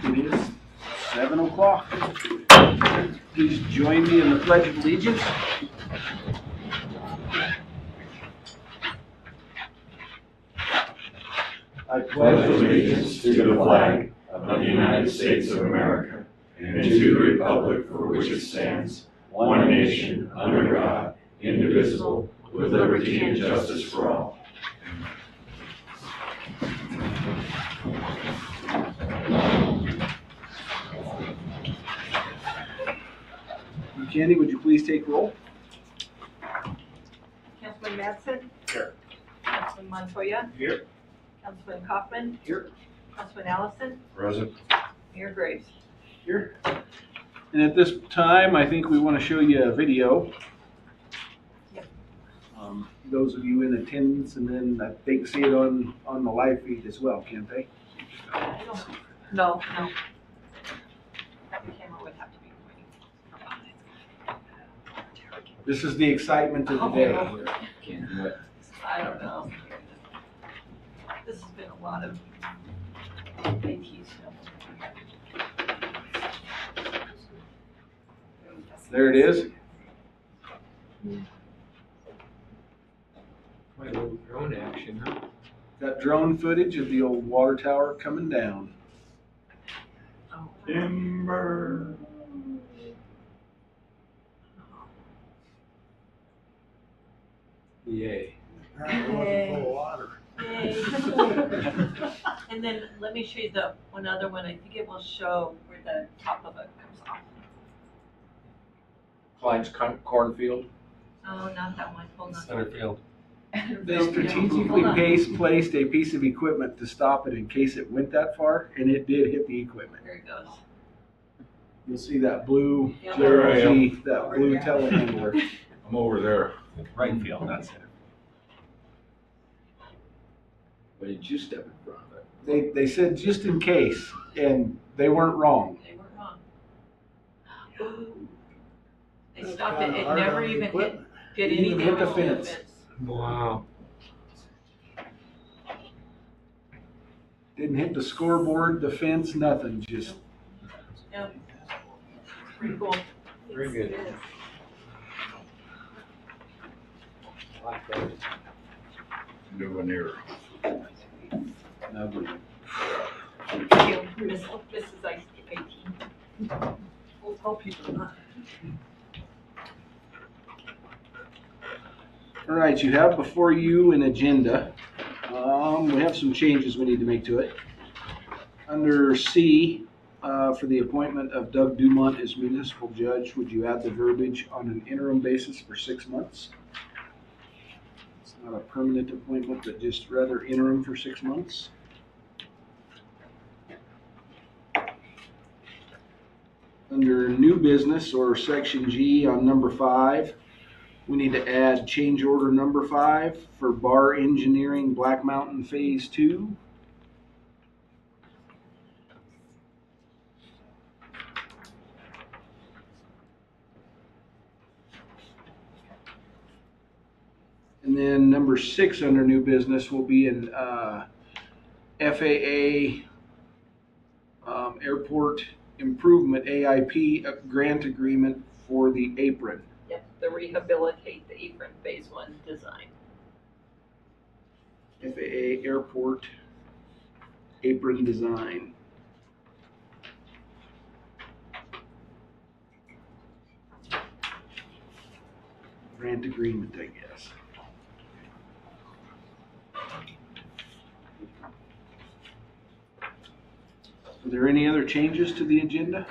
It is 7 o'clock. Please join me in the Pledge of Allegiance. I pledge allegiance to the flag of the United States of America and to the republic for which it stands, one nation, under God, indivisible, with liberty and justice for all. Candy, would you please take roll? Councilman Madsen? Here. Councilman Montoya? Here. Councilman Kaufman? Here. Councilman Allison? Present. Mayor Graves? Here. And at this time, I think we want to show you a video. Yep. Those of you in attendance, and then I think see it on the live feed as well, can't they? No. The camera would have to be pointing. This is the excitement of the day. Can't do it. I don't know. This has been a lot of AT stuff. There it is. Quite a little drone action, huh? Got drone footage of the old water tower coming down. Oh. Timber. Yay. Yay. And then let me show you the one other one. I think it will show where the top of it comes off. Klein's cornfield. Oh, not that one. Hold on. Centerfield. They strategically placed a piece of equipment to stop it in case it went that far, and it did hit the equipment. There it goes. You'll see that blue, Yep. There I am. that blue telehandler. I'm over there. Right field, that's it. But did you step in front of it? They said just in case, and they weren't wrong. They were wrong. Ooh. They stopped it. It never even hit Didn't even anything hit the on fence. Wow. Didn't hit the scoreboard, the fence, nothing. Just Yep. Pretty cool. Very good. Like that. Nowhere near. ugly. Thank you, Mrs. Ice 18. We'll tell people not. All right, you have before you an agenda. We have some changes we need to make to it. Under C, for the appointment of Doug Dumont as municipal judge, would you add the verbiage on an interim basis for 6 months? It's not a permanent appointment, but just rather interim for 6 months. Under new business or section G on number 5, we need to add change order number 5 for Bar Engineering Black Mountain Phase 2. And then number 6 under new business will be an FAA Airport Improvement AIP grant agreement for the apron. Yep, the rehabilitate the apron phase 1 design. FAA Airport apron design. Grant agreement, I guess. Are there any other changes to the agenda?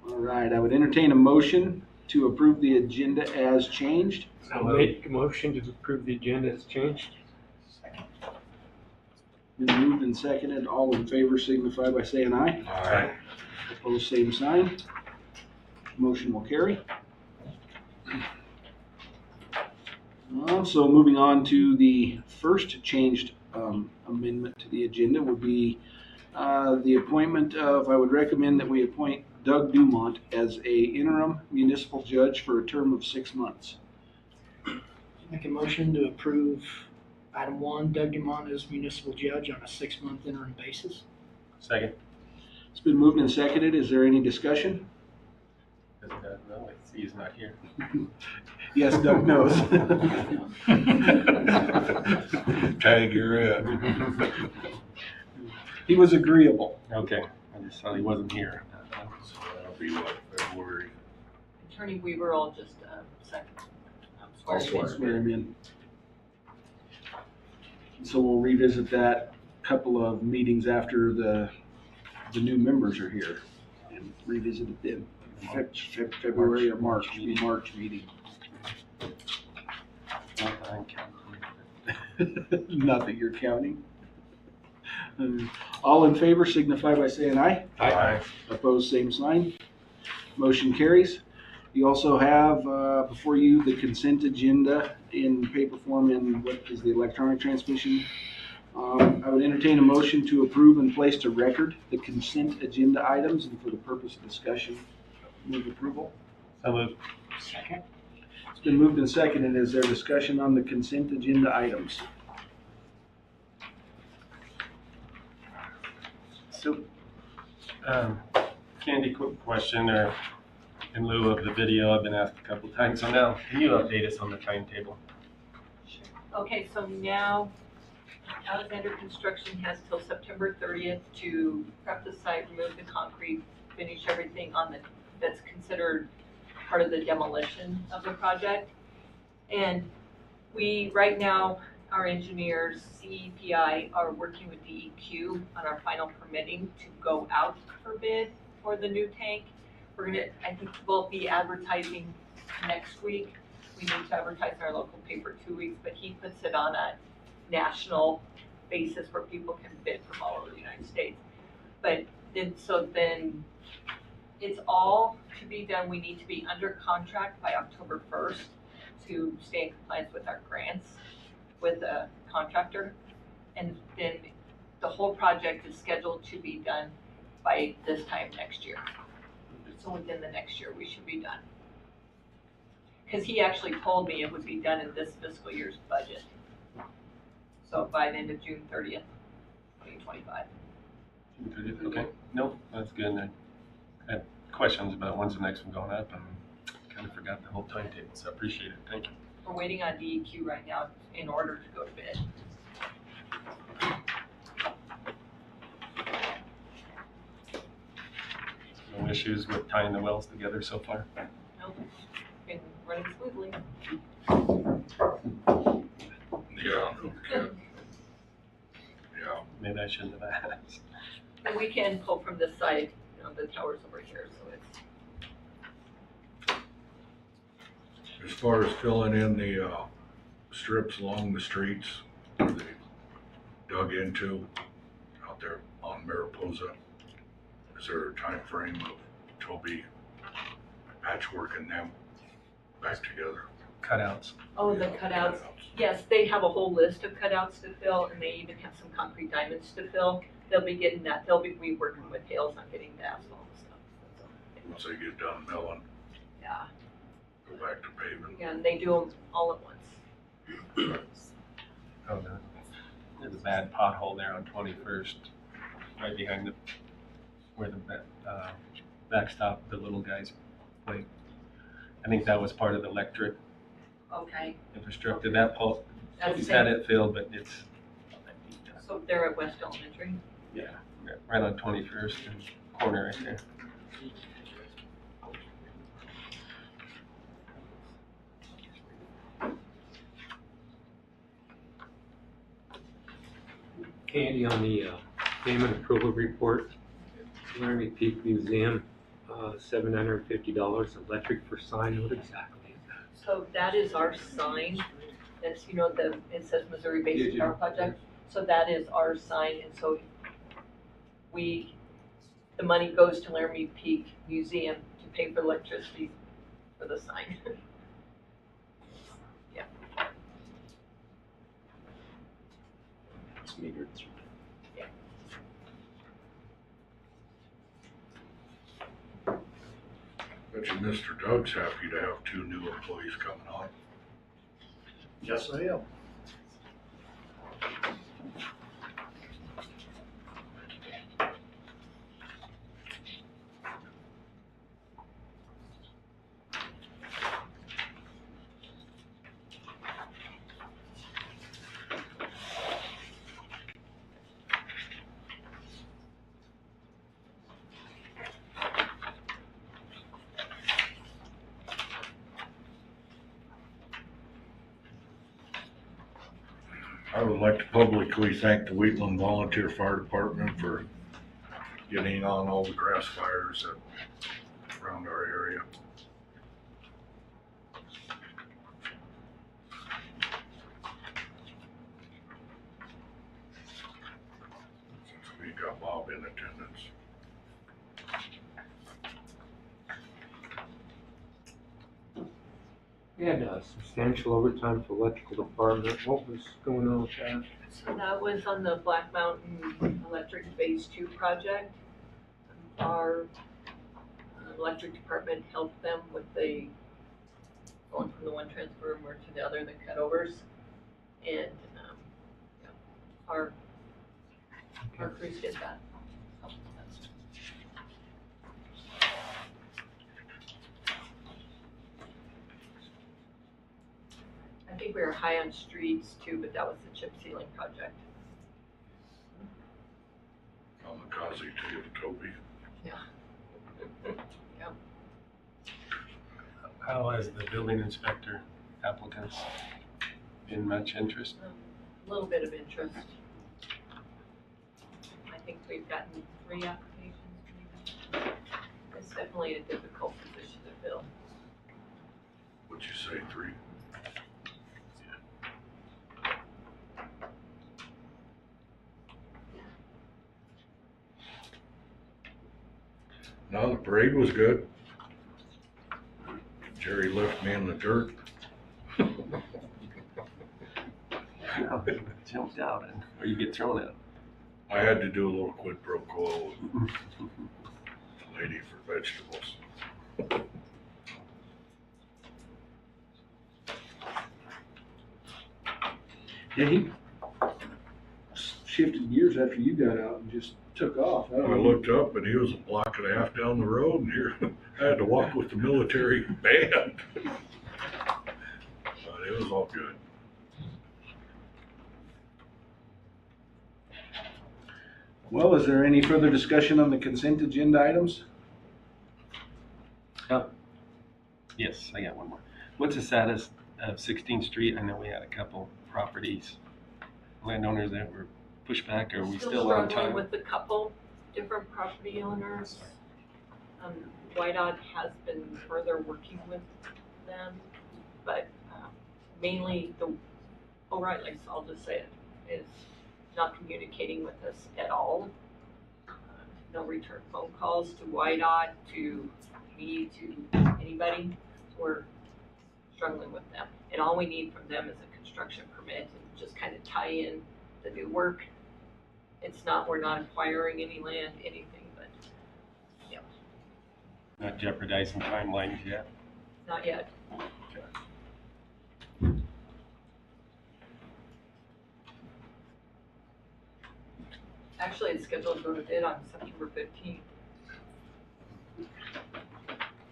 All right, I would entertain a motion to approve the agenda as changed. I'll make a motion to approve the agenda as changed. Been moved and seconded. All in favor signify by saying aye. Aye. Opposed, same sign. Motion will carry. So moving on to the first changed amendment to the agenda would be the appointment of, I would recommend that we appoint Doug Dumont as a interim municipal judge for a term of 6 months. Make a motion to approve item 1, Doug Dumont as municipal judge on a 6-month interim basis. Second. It's been moved and seconded. Is there any discussion? No, he's not here. Yes, Doug knows. Tag, you're it. He was agreeable. Okay, I just thought he wasn't here. So that'll be what, February? Attorney Weaver, I'll just, second. I'll swear. Swear him in. So we'll revisit that couple of meetings after the new members are here and revisit it then. February or March, be March meeting. Not that you're counting. All in favor signify by saying aye. Aye. Opposed, same sign. Motion carries. You also have before you the consent agenda in paper form in what is the electronic transmission. I would entertain a motion to approve and place to record the consent agenda items, and for the purpose of discussion, move approval. So moved. Second. It's been moved and seconded. Is there discussion on the consent agenda items? So, Candy, quick question, or in lieu of the video I've been asked a couple times. So now, can you update us on the timetable? Okay, so now Alexander Construction has till September 30th to prep the site, remove the concrete, finish everything on the, that's considered part of the demolition of the project. And we, right now, our engineers, CEPI, are working with DEQ on our final permitting to go out for bid for the new tank. We're gonna, I think we'll be advertising next week. We need to advertise in our local paper 2 weeks, but he puts it on a national basis where people can bid from all over the United States. But then, so then it's all to be done. We need to be under contract by October 1st to stay in compliance with our grants with the contractor. And then the whole project is scheduled to be done by this time next year. So within the next year, we should be done. Because he actually told me it would be done in this fiscal year's budget. So by the end of June 30th, 2025. Okay, nope, that's good. I had questions about when's the next one going up, and kind of forgot the whole timetable, so I appreciate it. Thank you. We're waiting on DEQ right now in order to go to bid. No issues with tying the wells together so far? Nope, been running smoothly. Yeah, no kidding. Yeah. Maybe I shouldn't have asked. And we can pull from this side, you know, the tower's over here, so it's, As far as filling in the strips along the streets where they dug into out there on Mariposa, is there a time frame of Toby patchworking them back together? Cutouts. oh, the cutouts. Yes, they have a whole list of cutouts to fill, and they even have some concrete diamonds to fill. They'll be getting that, they'll be working with Hales on getting the asphalt and stuff. So, Once they get done milling, yeah, go back to paving. yeah, and they do them all at once. Oh, no. There's a bad pothole there on 21st, right behind the, where the backstop, the little guys play. I think that was part of the electric Okay, infrastructure. That pole, that's he's the had same. it filled, but it's, So they're at West Elementary. yeah, right on 21st and corner right there. Candy, on the payment approval report, Laramie Peak Museum, $750 electric for sign. What exactly is that? So that is our sign. That's, you know, it says Missouri Basic Power Project. So that is our sign, and so the money goes to Laramie Peak Museum to pay for electricity for the sign. Yeah. It's metered. Bet you Mr. Doug's happy to have 2 new employees coming on. Yes, I am. I would like to publicly thank the Wheatland Volunteer Fire Department for getting on all the grass fires around our area. Since we got Bob in attendance. We had substantial overtime for electrical department. What was going on with that? So that was on the Black Mountain Electric Phase 2 project. Our electric department helped them with going from the one transformer to the other, the cutovers. And yeah, our crews did that. I think we were high on streets too, but that was the chip sealing project. On the Kazi to Toby. Yeah. How has the building inspector applicants been much interest? A little bit of interest. I think we've gotten 3 applications. It's definitely a difficult position to fill. What'd you say, 3? No, the parade was good. Jerry left me in the dirt. Jumped out and, or you get thrown out. I had to do a little quid pro quo with the lady for vegetables. Yeah, he shifted gears after you got out and just took off. I looked up and he was a block and a half down the road, and here I had to walk with the military band. But it was all good. Well, is there any further discussion on the consent agenda items? Yes, I got one more. What's the status of 16th Street? I know we had a couple properties, landowners that were pushed back. Are we still on struggling time? with a couple different property owners. White Odd has been further working with them, but mainly the O'Reilly's, I'll just say it, is not communicating with us at all. No return phone calls to White Odd, to me, to anybody. We're struggling with them. And all we need from them is a construction permit and just kind of tie in the new work. It's not, we're not acquiring any land, anything, but, yeah, Not jeopardizing timelines yet. not yet. Actually, it's scheduled to go to bid on September 15th.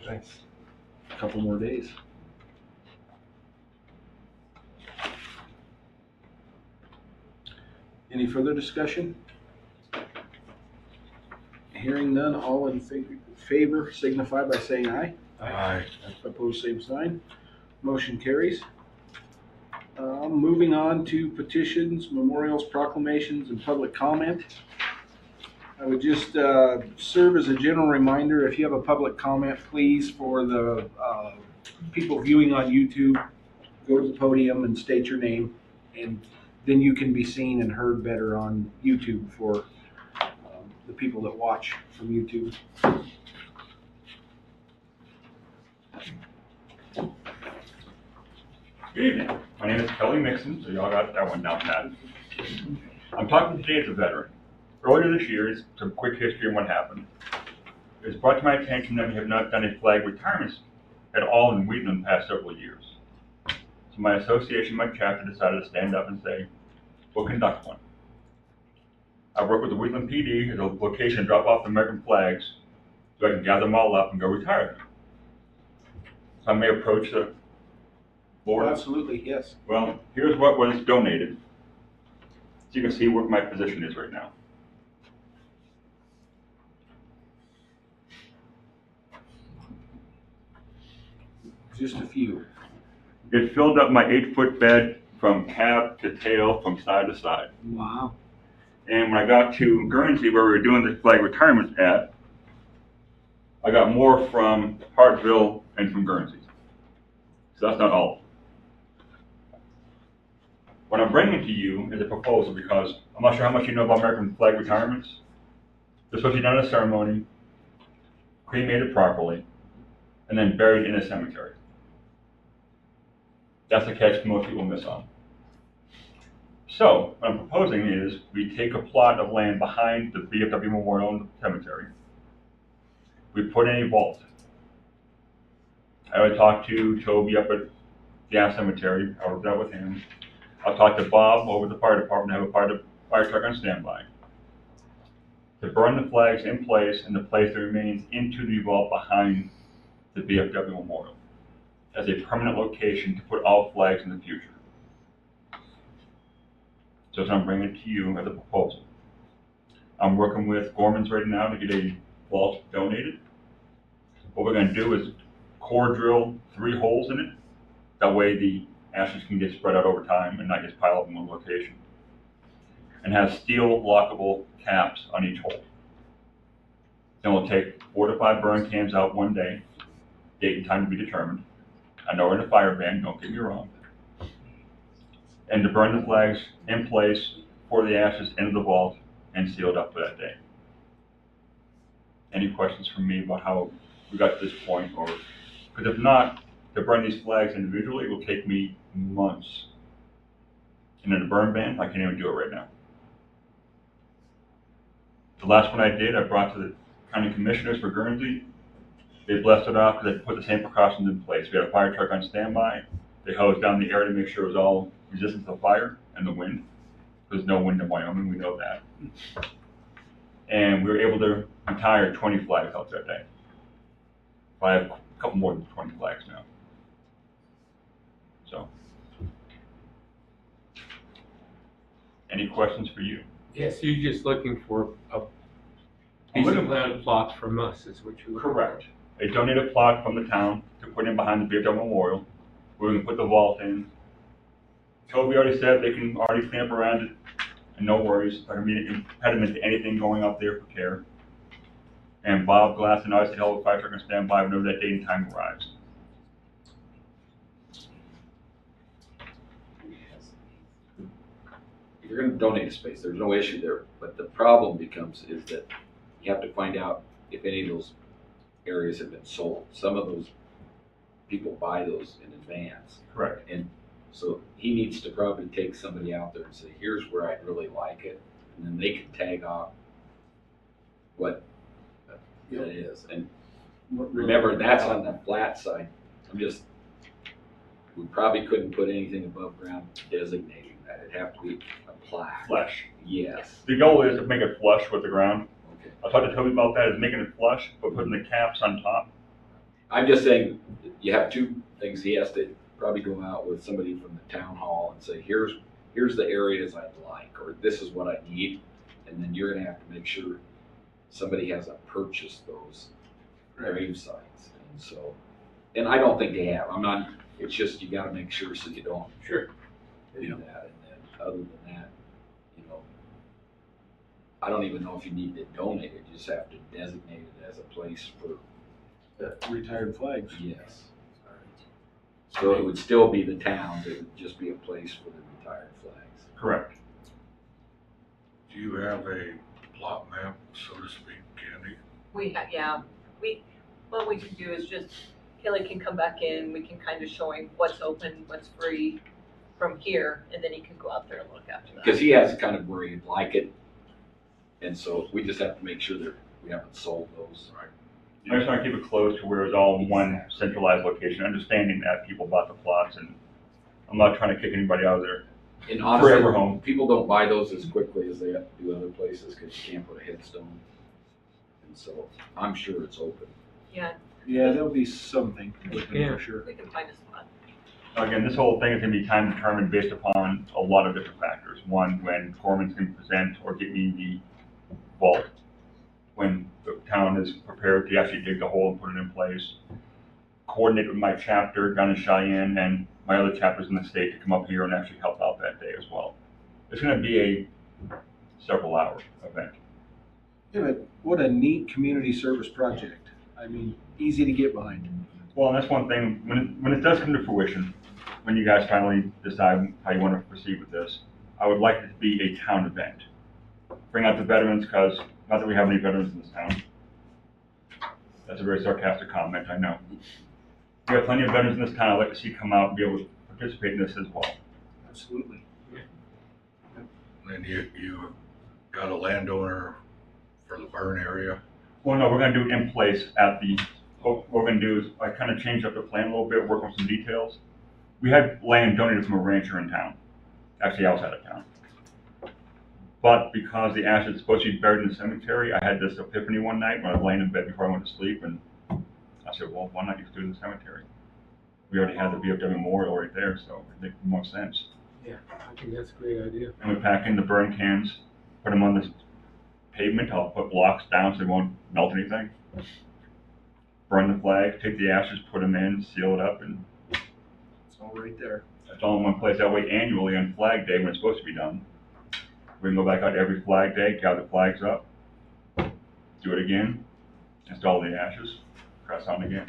Nice. A couple more days. Any further discussion? Hearing none, all in favor signify by saying aye. Aye. Opposed, same sign. Motion carries. Moving on to petitions, memorials, proclamations, and public comment. I would just serve as a general reminder, if you have a public comment, please, for the people viewing on YouTube, go to the podium and state your name, and then you can be seen and heard better on YouTube for the people that watch from YouTube. Good evening. My name is Kelly Mixon, so y'all got that one down pat. I'm talking today as a veteran. Earlier this year, some quick history on what happened. It was brought to my attention that we have not done a flag retirement at all in Wheatland the past several years. So my association, my chapter, decided to stand up and say, we'll conduct one. I work with the Wheatland PD as a location to drop off the American flags so I can gather them all up and go retire them. So I may approach the board. Absolutely, yes. Well, here's what was donated. So you can see what my position is right now. Just a few. It filled up my 8-foot bed from cab to tail, from side to side. Wow. And when I got to Guernsey, where we were doing the flag retirement at, I got more from Hartville and from Guernsey. So that's not all. What I'm bringing to you is a proposal because I'm not sure how much you know about American flag retirements. They're supposed to be done in a ceremony, cremated properly, and then buried in a cemetery. That's the catch most people miss on. So, what I'm proposing is we take a plot of land behind the VFW Memorial Cemetery. We put in a vault. I would talk to Toby up at Gas Cemetery. I worked out with him. I'll talk to Bob over at the fire department, have a fire truck on standby to burn the flags in place and to place the remains into the vault behind the VFW Memorial as a permanent location to put all flags in the future. So that's what I'm bringing to you as a proposal. I'm working with Gorman's right now to get a vault donated. What we're going to do is core drill 3 holes in it. That way the ashes can get spread out over time and not just pile up in one location. And have steel lockable caps on each hole. Then we'll take 4 to 5 burn cans out one day, date and time to be determined. I know we're in a fire ban, don't get me wrong. And to burn the flags in place, pour the ashes into the vault, and seal it up for that day. Any questions from me about how we got to this point? Or because if not, to burn these flags individually, it will take me months. And in a burn ban, I can't even do it right now. The last one I did, I brought to the county commissioners for Guernsey. They blessed it off because they put the same precautions in place. We had a fire truck on standby. They hosed down the area to make sure it was all resistant to the fire and the wind. There's no wind in Wyoming, we know that. And we were able to retire 20 flags out that day. I have a couple more than 20 flags now. So, any questions for you? Yes, you're just looking for a piece of land plot from us, is what you're looking for. Correct. They donated a plot from the town to put in behind the VFW Memorial. We're going to put the vault in. Toby already said they can already clamp around it, and no worries. Not going to be an impediment to anything going up there for care. And Bob Glass and I said, hell, the fire truck can stand by whenever that date and time arrives. If you're gonna donate a space, there's no issue there, but the problem becomes is that you have to find out if any of those areas have been sold. Some of those people buy those in advance. Correct. And so he needs to probably take somebody out there and say, here's where I'd really like it. And then they can tag off what it is. And remember, that's on the flat side. We probably couldn't put anything above ground designating that. It'd have to be a plaque. Flush. Yes. The goal is to make it flush with the ground. Okay. I talked to Toby about that, is making it flush, but putting the caps on top. I'm just saying, you have 2 things. He has to probably go out with somebody from the town hall and say, here's the areas I'd like, or this is what I need. And then you're gonna have to make sure somebody hasn't purchased those grave sites. And so, and I don't think they have. It's just, you gotta make sure so you don't Sure. do that. And then other than that, I don't even know if you need to donate it. You just have to designate it as a place for, Retired flags. yes. So it would still be the towns, it would just be a place for the retired flags. Correct. Do you have a plot map, so to speak, Candy? What we can do is just, Kelly can come back in, we can kind of show him what's open, what's free from here, and then he can go out there and look after that. Because he has kind of where he'd like it. And so we just have to make sure that we haven't sold those. Right. I just want to keep it close to where it's all in one centralized location, understanding that people bought the plots, and I'm not trying to kick anybody out of there. And honestly, Forever home. people don't buy those as quickly as they do other places because you can't put a headstone. And so I'm sure it's open. Yeah, Yeah, there'll be something Yeah. for sure. we can find a spot. Again, this whole thing is going to be time determined based upon a lot of different factors. One, when Corman's can present or get me the vault, when the town is prepared to actually dig the hole and put it in place. coordinate with my chapter down in Cheyenne and my other chapters in the state to come up here and actually help out that day as well. It's going to be a several-hour event. Yeah, but what a neat community service project. I mean, easy to get behind. Well, and that's one thing, when it does come to fruition, when you guys finally decide how you want to proceed with this, I would like it to be a town event. Bring out the veterans, because not that we have any veterans in this town. That's a very sarcastic comment, I know. We have plenty of veterans in this town I'd like to see come out and be able to participate in this as well. Absolutely. And you got a landowner for the burn area? Well, no, we're gonna do it in place at the, what we're gonna do is, I kind of changed up the plan a little bit, work on some details. We had land donated from a rancher in town, actually outside of town. But because the ashes are supposed to be buried in the cemetery, I had this epiphany one night when I was laying in bed before I went to sleep, and I said, well, why not just do it in the cemetery? We already had the VFW memorial right there, so it makes more sense. Yeah, I think that's a great idea. And we pack in the burn cans, put them on the pavement. I'll put blocks down so they won't melt anything. Burn the flag, take the ashes, put them in, seal it up, and It's all right there. it's all in one place. That way, annually on Flag Day, when it's supposed to be done, we can go back out every Flag Day, gather the flags up, do it again, install the ashes, press on again.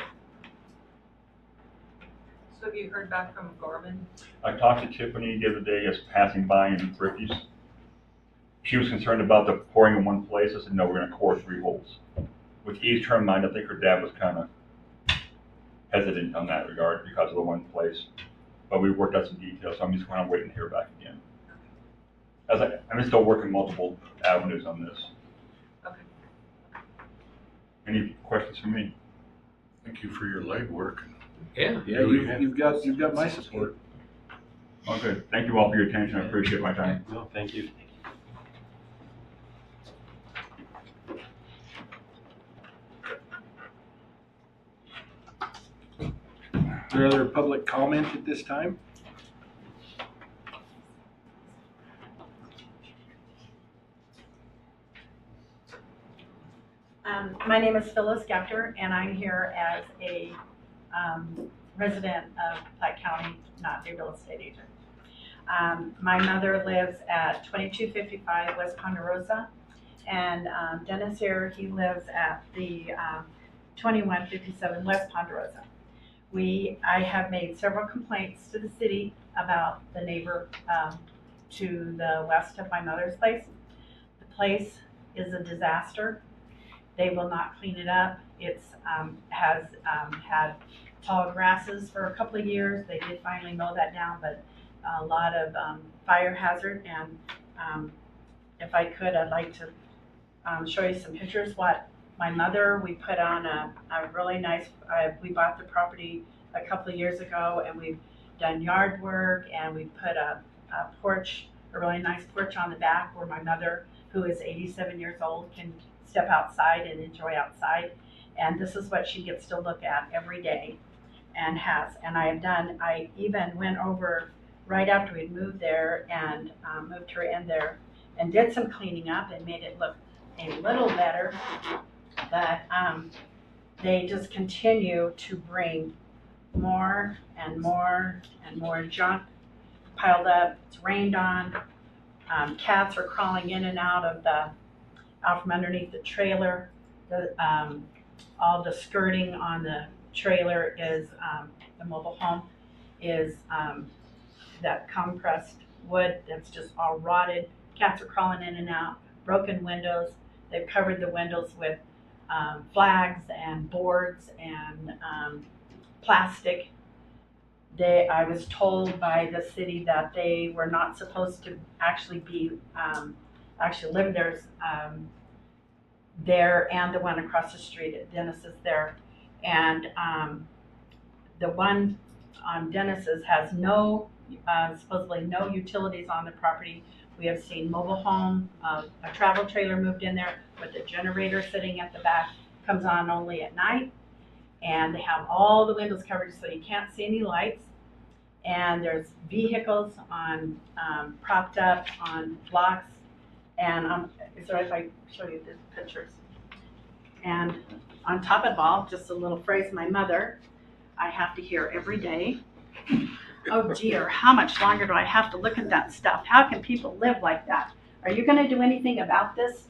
So have you heard back from Gorman? I talked to Tiffany the other day as passing by in Thrifty's. She was concerned about the pouring in one place. I said, no, we're gonna core 3 holes. With ease her mind, I think her dad was kind of hesitant on that regard because of the one place. But we worked out some details, so I'm just kind of waiting to hear back again. I'm still working multiple avenues on this. Okay. Any questions for me? Thank you for your legwork. Yeah. Yeah, you've got my support. Oh, good. Thank you all for your attention. I appreciate my time. No, thank you. Is there other public comment at this time? My name is Phyllis Gafter, and I'm here as a resident of Platte County, not a real estate agent. My mother lives at 2255 West Ponderosa, and Dennis here, he lives at the 2157 West Ponderosa. I have made several complaints to the city about the neighbor to the west of my mother's place. The place is a disaster. They will not clean it up. It's has had tall grasses for a couple of years. They did finally mow that down, but a lot of fire hazard. And if I could, I'd like to show you some pictures. What my mother, we put on a really nice, we bought the property a couple of years ago, and we've done yard work, and we put a porch, a really nice porch on the back where my mother, who is 87 years old, can step outside and enjoy outside. And this is what she gets to look at every day and has. And I even went over right after we'd moved there and moved her in there and did some cleaning up and made it look a little better. But they just continue to bring more and more and more junk piled up. It's rained on. Cats are crawling in and out from underneath the trailer. All the skirting on the trailer is, the mobile home is that compressed wood that's just all rotted. Cats are crawling in and out, broken windows. They've covered the windows with flags and boards and plastic. I was told by the city that they were not supposed to actually live there, and the one across the street at Dennis's there. And the one on Dennis's has supposedly no utilities on the property. We have seen mobile home, a travel trailer moved in there with a generator sitting at the back, comes on only at night. And they have all the windows covered so you can't see any lights. And there's vehicles propped up on blocks. And is there if I show you the pictures? And on top of it all, just a little phrase, my mother, I have to hear every day, oh dear, how much longer do I have to look at that stuff? How can people live like that? Are you gonna do anything about this?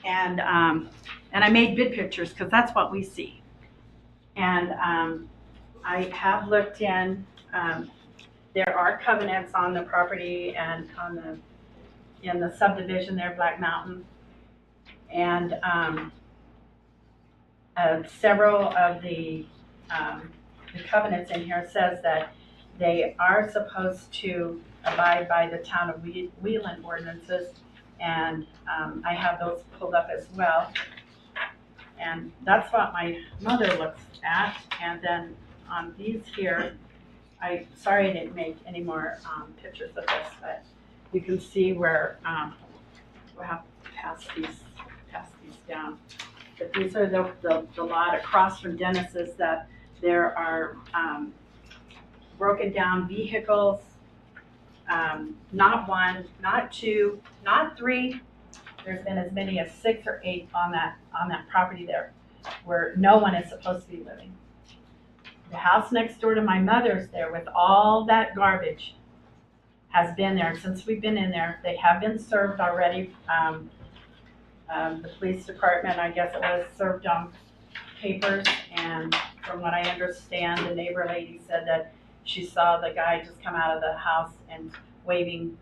And I made bid pictures because that's what we see. And I have looked in, there are covenants on the property and in the subdivision there, Black Mountain. And several of the covenants in here says that they are supposed to abide by the town of Wheatland ordinances, and I have those pulled up as well. And that's what my mother looks at. And then on these here, sorry I didn't make any more pictures of this, but you can see where we'll have to pass these down. But these are the lot across from Dennis's, that there are broken down vehicles, not one, not two, not three. There's been as many as 6 or 8 on that property there, where no one is supposed to be living. The house next door to my mother's there with all that garbage has been there since we've been in there. They have been served already. The police department, I guess it was, served on papers, and from what I understand, the neighbor lady said that she saw the guy just come out of the house and waving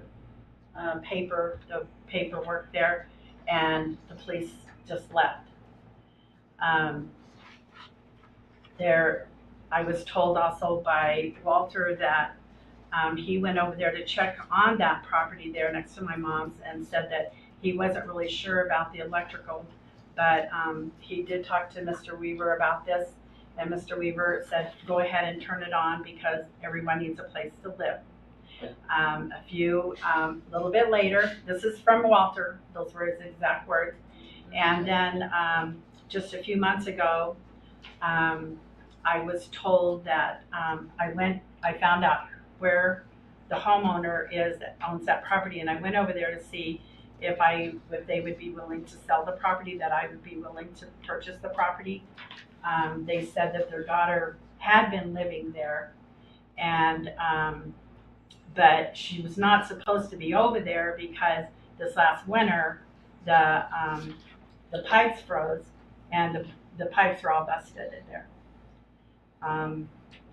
the paperwork there, and the police just left. I was told also by Walter that he went over there to check on that property there next to my mom's and said that he wasn't really sure about the electrical, but he did talk to Mr. Weaver about this, and Mr. Weaver said, go ahead and turn it on because everyone needs a place to live. A little bit later, this is from Walter, those were his exact words, and then just a few months ago, I was told that I found out where the homeowner is that owns that property, and I went over there to see if they would be willing to sell the property, that I would be willing to purchase the property. They said that their daughter had been living there, and but she was not supposed to be over there because this last winter the pipes froze and the pipes were all busted in there.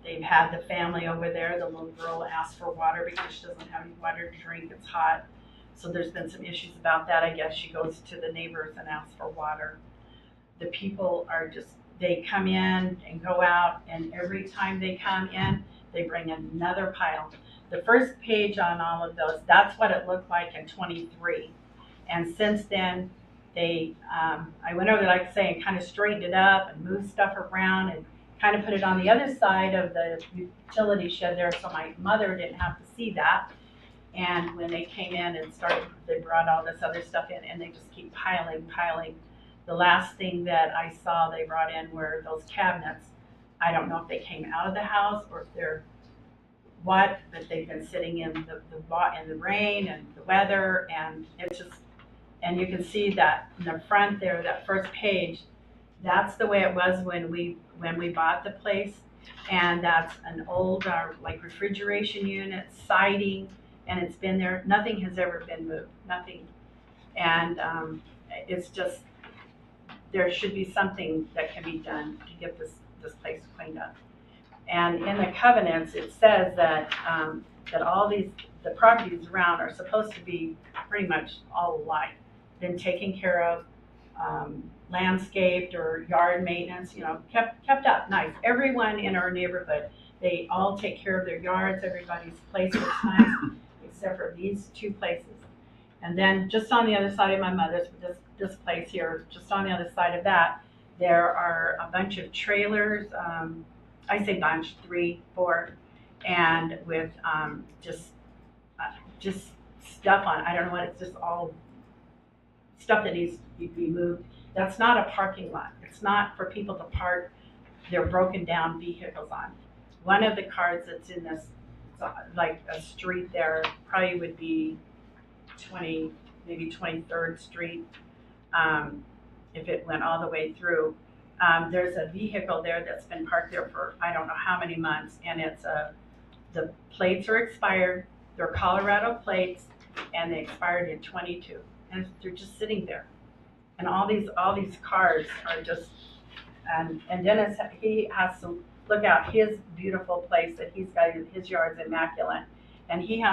They've had the family over there. The little girl asked for water because she doesn't have any water to drink. It's hot. So there's been some issues about that. I guess she goes to the neighbors and asks for water. The people are just, they come in and go out, and every time they come in, they bring another pile. The first page on all of those, that's what it looked like in 23. And since then, I went over there, like I say, and kind of straightened it up and moved stuff around and kind of put it on the other side of the utility shed there so my mother didn't have to see that. And when they came in and they brought all this other stuff in, and they just keep piling. The last thing that I saw they brought in were those cabinets. I don't know if they came out of the house or if they're what, but they've been sitting in the rain and the weather, and it's just, and you can see that in the front there, that first page, that's the way it was when we bought the place. And that's an old like refrigeration unit, siding, and it's been there. Nothing has ever been moved, nothing. And it's just, there should be something that can be done to get this place cleaned up. And in the covenants, it says that that all the properties around are supposed to be pretty much all alike, been taken care of, landscaped or yard maintenance, kept up nice. Everyone in our neighborhood, they all take care of their yards. Everybody's place looks nice, except for these 2 places. And then just on the other side of my mother's, this place here, just on the other side of that, there are a bunch of trailers. I say bunch, 3, 4, and with just stuff on. I don't know what. It's just all stuff that needs to be moved. That's not a parking lot. It's not for people to park their broken down vehicles on. One of the cars that's in this, like a street there, probably would be maybe 23rd Street, if it went all the way through. there's a vehicle there that's been parked there for I don't know how many months, and the plates are expired. They're Colorado plates, and they expired in 22, and they're just sitting there. And all these cars are just, and Dennis, he has to look out his beautiful place that he's got. His yard's immaculate, and he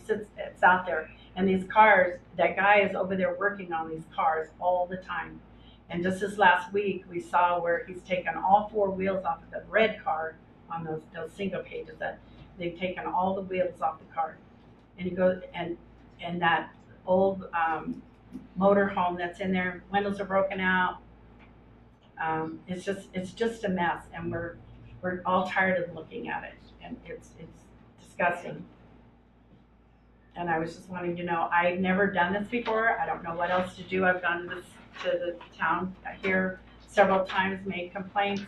sits out there, and these cars, that guy is over there working on these cars all the time. And just this last week, we saw where he's taken all 4 wheels off of the red car on those single pages, that they've taken all the wheels off the car. And he goes, and that old motor home that's in there, windows are broken out. It's just a mess, and we're all tired of looking at it, and it's disgusting. And I was just wanting to know, I've never done this before. I don't know what else to do. I've gone to the town here several times, made complaints,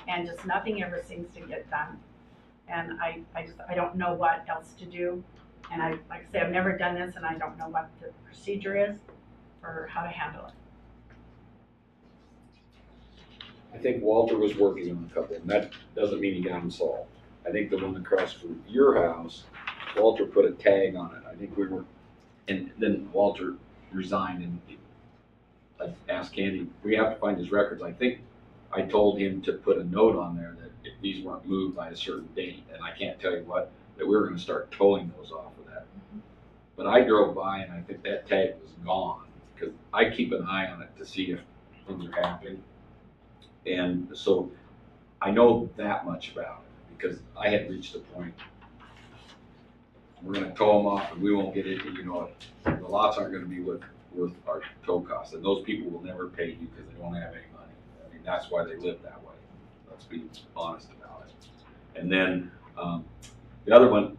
and just nothing ever seems to get done. And I don't know what else to do. And like I say, I've never done this, and I don't know what the procedure is or how to handle it. I think Walter was working on a couple, and that doesn't mean he got them solved. I think the one across from your house, Walter put a tag on it. I think we were, and then Walter resigned, and I asked Candy, we have to find his records. I think I told him to put a note on there that if these weren't moved by a certain date, and I can't tell you what, that we were going to start towing those off of that. But I drove by, and I think that tag was gone, because I keep an eye on it to see if things are happening. And so I know that much about it, because I had reached a point, we're going to tow them off, and we won't get it, you know, the lots aren't going to be worth our tow costs, and those people will never pay you because they don't have any money. I mean, that's why they live that way. Let's be honest about it. And then the other one,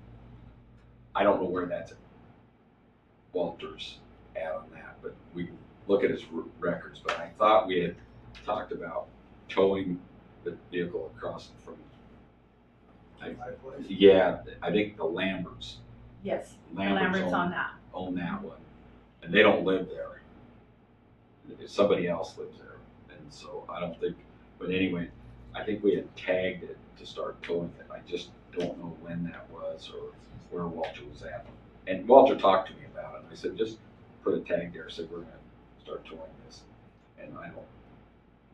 I don't know where that's at. Walter's at on that, but we can look at his records. But I thought we had talked about towing the vehicle across from. Yeah, I think the Lamberts. Yes, Lamberts on that. Own that one, and they don't live there. Somebody else lives there, and so I don't think. But anyway, I think we had tagged it to start towing it. I just don't know when that was or where Walter was at. And Walter talked to me about it. And I said, just put a tag there. I said, we're going to start towing this. And I don't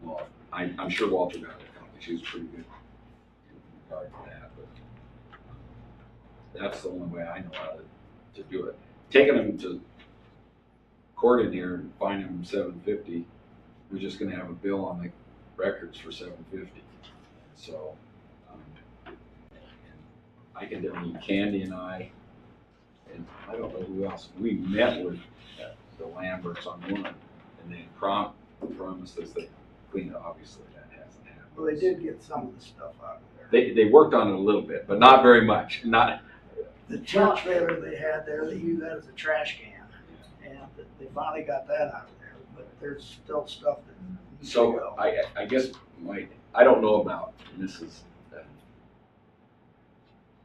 know. I'm sure Walter got it accomplished. He was pretty good in regard to that. But that's the only way I know how to do it. Taking them to court in here and fining them $750, we're just going to have a bill on the records for $750. So I can tell you, Candy and I don't know who else, we met with the Lamberts on one, and they promised us they'd clean it. Obviously, that hasn't happened. Well, they did get some of the stuff out of there. They worked on it a little bit, but not very much. Not The church trailer they had there, they used that as a trash can, and they finally got that out of there. But there's still stuff that needs to so. go. I guess I don't know about Mrs.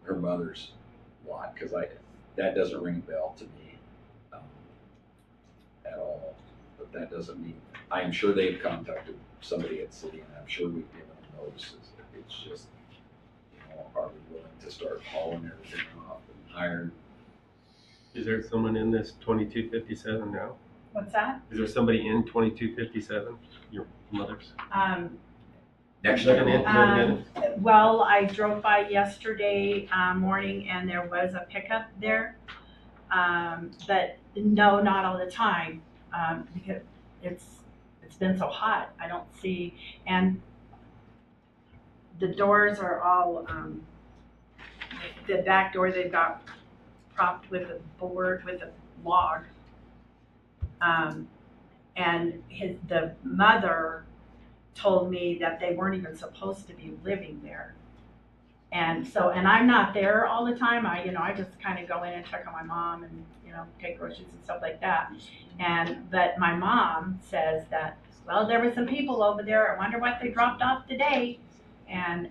Her mother's lot, because that doesn't ring a bell to me at all. But that doesn't mean, I am sure they've contacted somebody at city, and I'm sure we've given them notices. It's just, you know, are we willing to start hauling everything off and hiring? Is there someone in this 2257 now? What's that? Is there somebody in 2257? Your mother's? Next Living year. in? Well, I drove by yesterday morning, and there was a pickup there. But no, not all the time, because it's been so hot. I don't see, and the doors are all, the back door they've got propped with a board, with a log. And the mother told me that they weren't even supposed to be living there. And so, and I'm not there all the time. I just kind of go in and check on my mom and, take groceries and stuff like that. But my mom says that, well, there were some people over there. I wonder what they dropped off today. And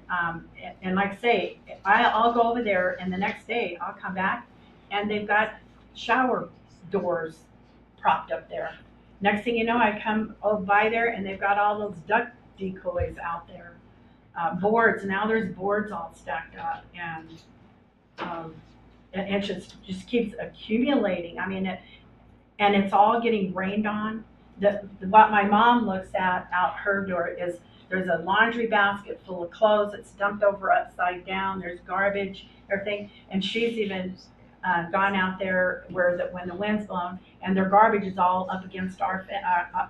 like I say, I'll go over there, and the next day I'll come back, and they've got shower doors propped up there. Next thing you know, I come by there, and they've got all those duct decoys out there. Boards, now there's boards all stacked up, and it just keeps accumulating. I mean, and it's all getting rained on. What my mom looks at out her door is there's a laundry basket full of clothes that's dumped over upside down. There's garbage, everything, and she's even gone out there when the wind's blown, and their garbage is all up against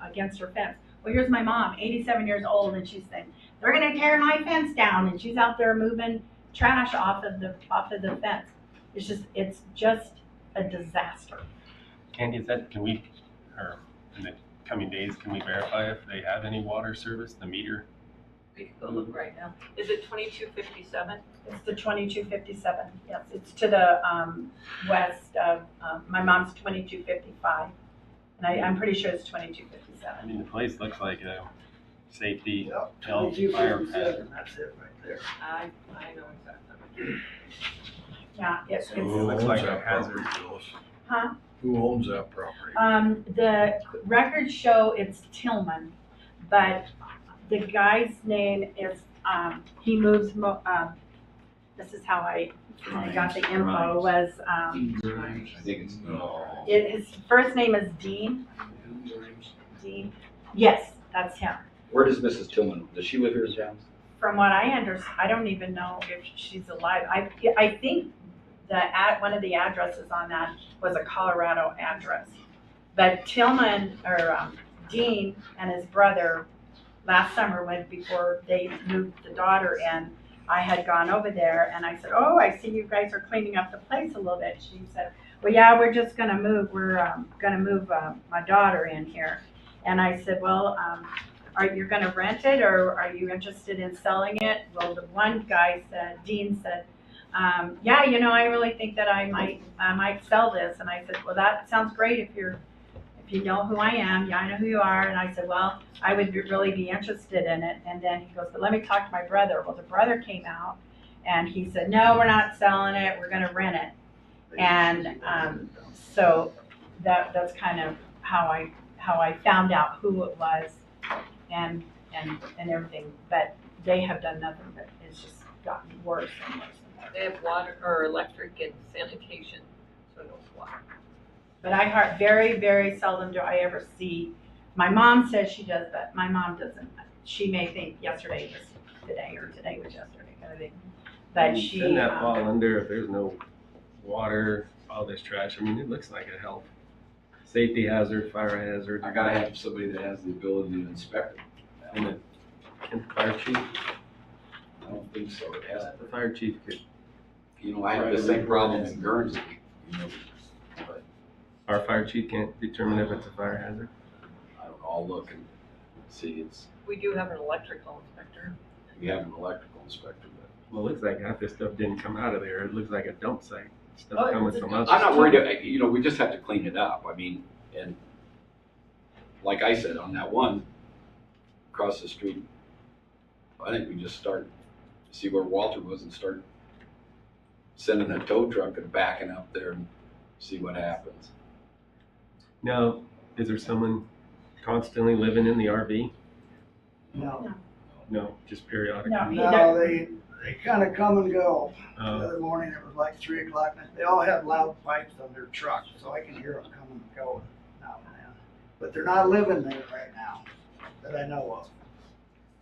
against her fence. Well, here's my mom, 87 years old, and she's saying they're gonna tear my fence down, and she's out there moving trash off of the fence. It's just a disaster. Candy, can we, or in the coming days, can we verify if they have any water service, the meter? We can go look right now. Is it 2257? It's the 2257. Yes, it's to the west of my mom's 2255, and I'm pretty sure it's I 2257. mean, the place looks like a safety, Yep, health, fire 2257, hazard. that's it right there. I know exactly. Yeah, it's Who looks owns like that a hazard. property, Phyllis? huh? Who owns that property? The records show it's Tillman, but the guy's name is he moves. This is how I got the info. Was I think it's, No. his first name is Dean? Dean. Yes, that's him. where does Mrs. Tillman, does she live here in town? From what I understand, I don't even know if she's alive. I think one of the addresses on that was a Colorado address. But Tillman, or Dean and his brother, last summer, before they moved the daughter in, I had gone over there and I said, oh, I see you guys are cleaning up the place a little bit. She said, well, yeah, we're just gonna move. We're gonna move my daughter in here. And I said, well, are you gonna rent it, or are you interested in selling it? Well, the one guy said, Dean said, yeah, I really think that I might sell this. And I said, well, that sounds great if you know who I am. Yeah, I know who you are. And I said, well, I would really be interested in it. And then he goes, but let me talk to my brother. Well, the brother came out and he said, no, we're not selling it. We're gonna rent it. And so that's kind of how I found out who it was and everything. But they have done nothing but it's just gotten worse and worse and worse. They have water or electric and sanitation, so no water. But very, very seldom do I ever see. My mom says she does, but my mom doesn't. She may think yesterday was today or today was yesterday kind of thing. But she. Shouldn't that fall under if there's no water, all this trash? I mean, it looks like a health, safety hazard, fire hazard. I gotta have somebody that has the ability to inspect it. And the fire chief, I don't think so, it hasn't. the fire chief could, I have the same problem in Guernsey, but our fire chief can't determine if it's a fire hazard. I don't know, I'll look and see, We do have an electrical inspector. we have an electrical inspector, but. Well, it looks like half this stuff didn't come out of there. It looks like a dump site. Stuff Oh, coming it's a from dump us. I'm not worried, we just have to clean it up, and like I said, on that one, across the street, I think we just start, see where Walter was and start sending a tow truck and backing up there and see what happens. Now, is there someone constantly living in the RV? No, No, just periodically. no, they kind of come and go. The Uh, other morning, it was like 3 o'clock, and they all have loud pipes on their truck, so I can hear them coming and going now and then. But they're not living there right now, that I know of.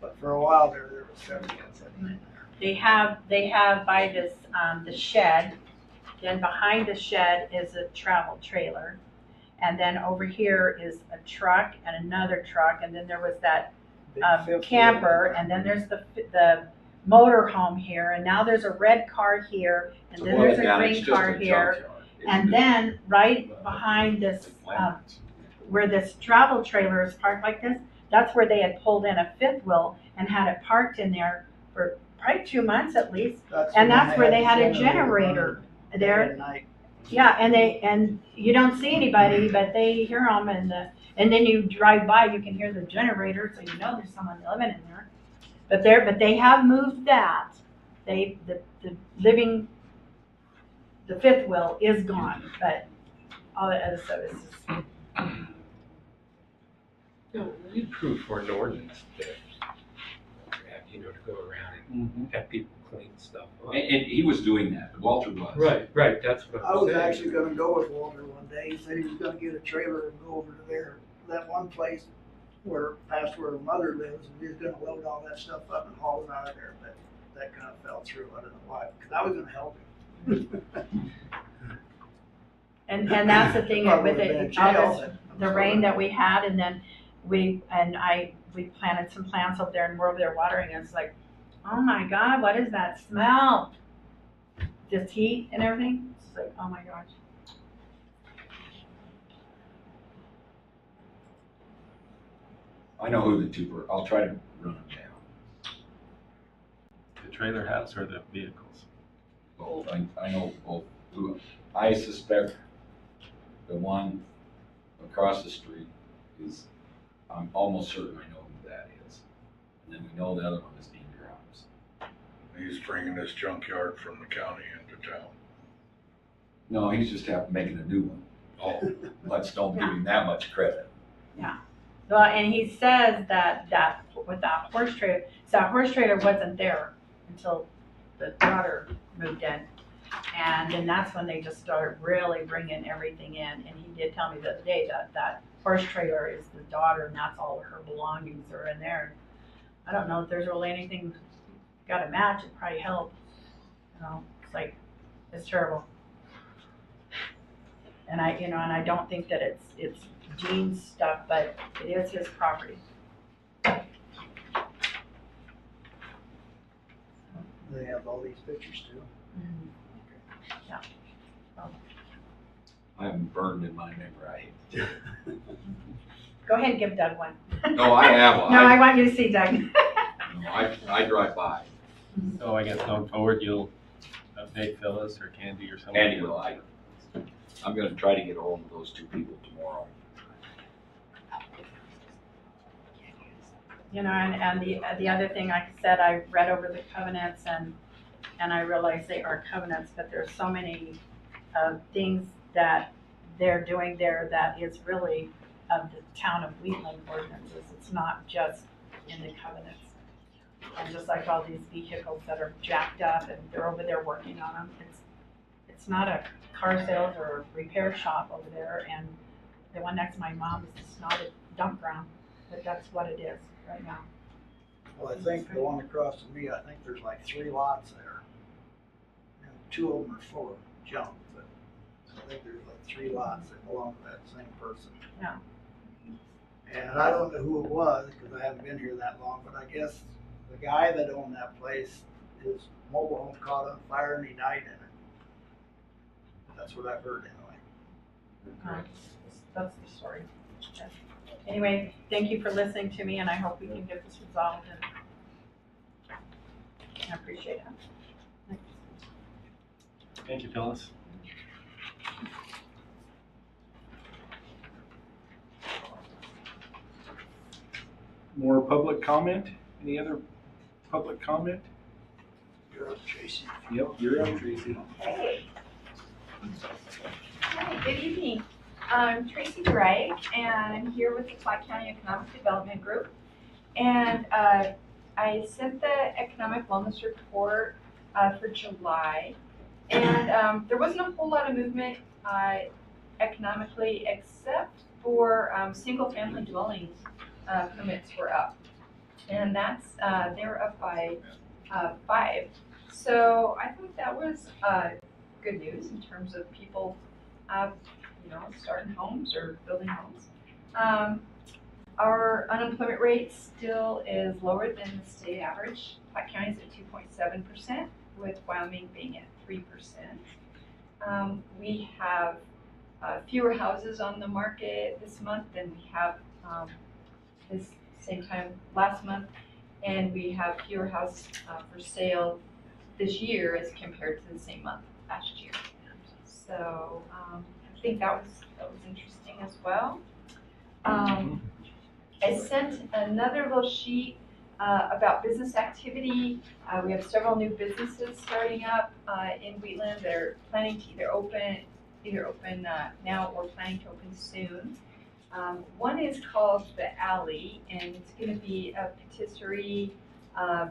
But for a while there was several kids living in there. They have by this, the shed, then behind the shed is a travel trailer. And then over here is a truck and another truck, and then there was that Big fifth camper, wheel. and then there's the motor home here, and now there's a red car here, and then there's a green car here. And then right behind this, where this travel trailer is parked like this, that's where they had pulled in a fifth wheel and had it parked in there for probably 2 months at least. And that's where they had a generator running there. day and night. Yeah, and you don't see anybody, but they hear them, and then you drive by, you can hear the generator, so you know there's someone living in there. But they have moved that. The fifth wheel is gone, but all the other stuff is just. We approved for an ordinance that you know, to go around and have people clean stuff up. And he was doing that, Walter was. Right, that's what I I'm was saying. actually gonna go with Walter one day. He said he was gonna get a trailer and go over to there, that one place past where her mother lives, and he was gonna load all that stuff up and haul it out of there, but that kind of fell through. I don't know why, because I was gonna help him. And that's the thing Probably with would've been in it, all jail, this, but I'm the sorry. rain that we had, and then we planted some plants over there, and we're over there watering, and it's like, oh my God, what is that smell? Just heat and everything. It's like, oh my gosh. I know who the two were. I'll try to run them down. The trailer house or the vehicles? Both. I know both. I suspect the one across the street is, I'm almost certain I know who that is. And then we know the other one is Dean Grimes. He's bringing this junkyard from the county into town. No, he's just making a new one. Oh, Let's don't give him that much credit. Well, and he says that with that horse trailer, so that horse trailer wasn't there until the daughter moved in. And then that's when they just started really bringing everything in. And he did tell me the other day that horse trailer is the daughter, and that's all of her belongings are in there. I don't know if there's really anything got to match. It'd probably help. You know, it's like, it's terrible. And I don't think that it's Gene's stuff, but it is his property. They have all these pictures too. I'm burned in my memory. I hate to do it. Go ahead and give Doug one. No, I have one. No, I want you to see Doug. No, I drive by. So I guess going forward, you'll update Phyllis or Candy or something? Andy will. I'm gonna try to get hold of those two people tomorrow. You know, and the other thing, like I said, I read over the covenants and I realized they are covenants, but there's so many things that they're doing there that is really of the town of Wheatland ordinances. It's not just in the covenants. And just like all these vehicles that are jacked up and they're over there working on them, it's not a car sales or repair shop over there. And the one next to my mom is just not a dump ground, but that's what it is right now. Well, I think the one across from me, I think there's like 3 lots there. And 2 of them are full of junk, but I think there's like 3 lots that belong to that same person. Yeah. And I don't know who it was, because I haven't been here that long, but I guess the guy that owned that place, his mobile home caught on fire and he died in it. That's what I've heard anyway. That's the story. Anyway, thank you for listening to me, and I hope we can get this resolved, and I appreciate it. Thank you, Phyllis. More public comment? Any other public comment? You're up, Tracy. Yep, you're up, Tracy. Hey. Hi, good evening. I'm Tracy Drake, and I'm here with the Platte County Economic Development Group. And I sent the economic wellness report for July. And there wasn't a whole lot of movement economically, except for single-family dwellings permits were up. And that's, they were up by 5. So I thought that was good news in terms of people starting homes or building homes. Our unemployment rate still is lower than the state average. Platte County's at 2.7%, with Wyoming being at 3%. We have fewer houses on the market this month than we have this same time last month, and we have fewer houses for sale this year as compared to the same month last year. So I think that was interesting as well. I sent another little sheet about business activity. We have several new businesses starting up in Wheatland. They're planning to either open now or planning to open soon. One is called The Alley, and it's going to be a patisserie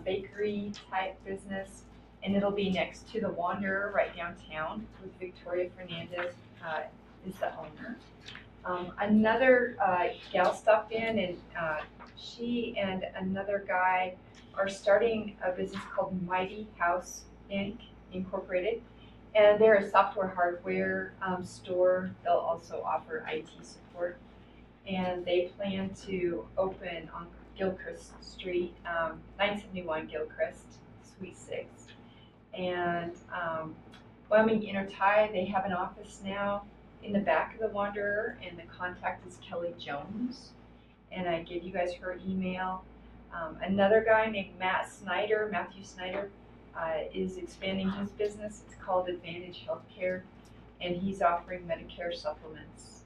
bakery type business, and it'll be next to the Wanderer right downtown with Victoria Fernandez is the owner. Another gal stopped in, and she and another guy are starting a business called Mighty House Inc. Incorporated, and they're a software hardware store. They'll also offer IT support, and they plan to open on Gilchrist Street, 971 Gilchrist, Suite 6. And Wyoming Intertie, they have an office now in the back of the Wanderer, and the contact is Kelly Jones. And I gave you guys her email. Another guy named Matthew Snyder, is expanding his business. It's called Advantage Healthcare, and he's offering Medicare supplements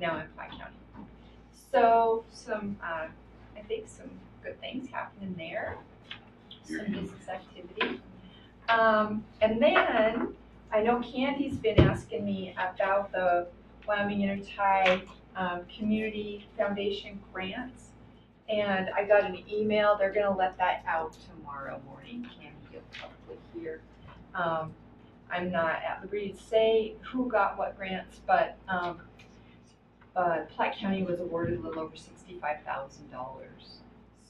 now in Platte County. So I think some good things happening there, some business activity. And then I know Candy's been asking me about the Wyoming Intertie Community Foundation grants, and I got an email. They're going to let that out tomorrow morning. Candy, you'll probably hear. I'm not at liberty to say who got what grants, but Platte County was awarded a little over $65,000.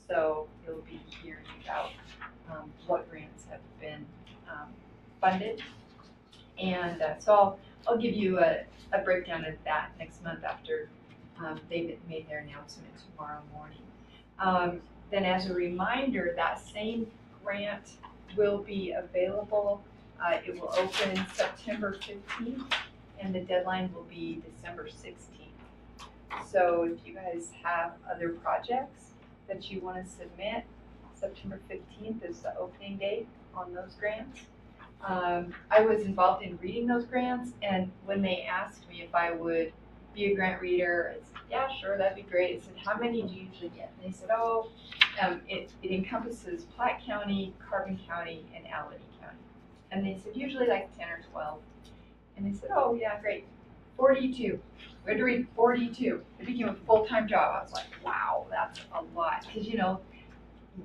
So you'll be hearing about what grants have been funded. And so I'll give you a breakdown of that next month after they've made their announcement tomorrow morning. Then as a reminder, that same grant will be available. It will open September 15th, and the deadline will be December 16th. So if you guys have other projects that you want to submit, September 15th is the opening date on those grants. I was involved in reading those grants, and when they asked me if I would be a grant reader, I said, yeah, sure, that'd be great. I said, how many do you usually get? And they said, it encompasses Platte County, Carbon County, and Allegheny County. And they said, usually like 10 or 12. And they said, oh, yeah, great. 42. We had to read 42. It became a full-time job. I was like, wow, that's a lot. Because, you know,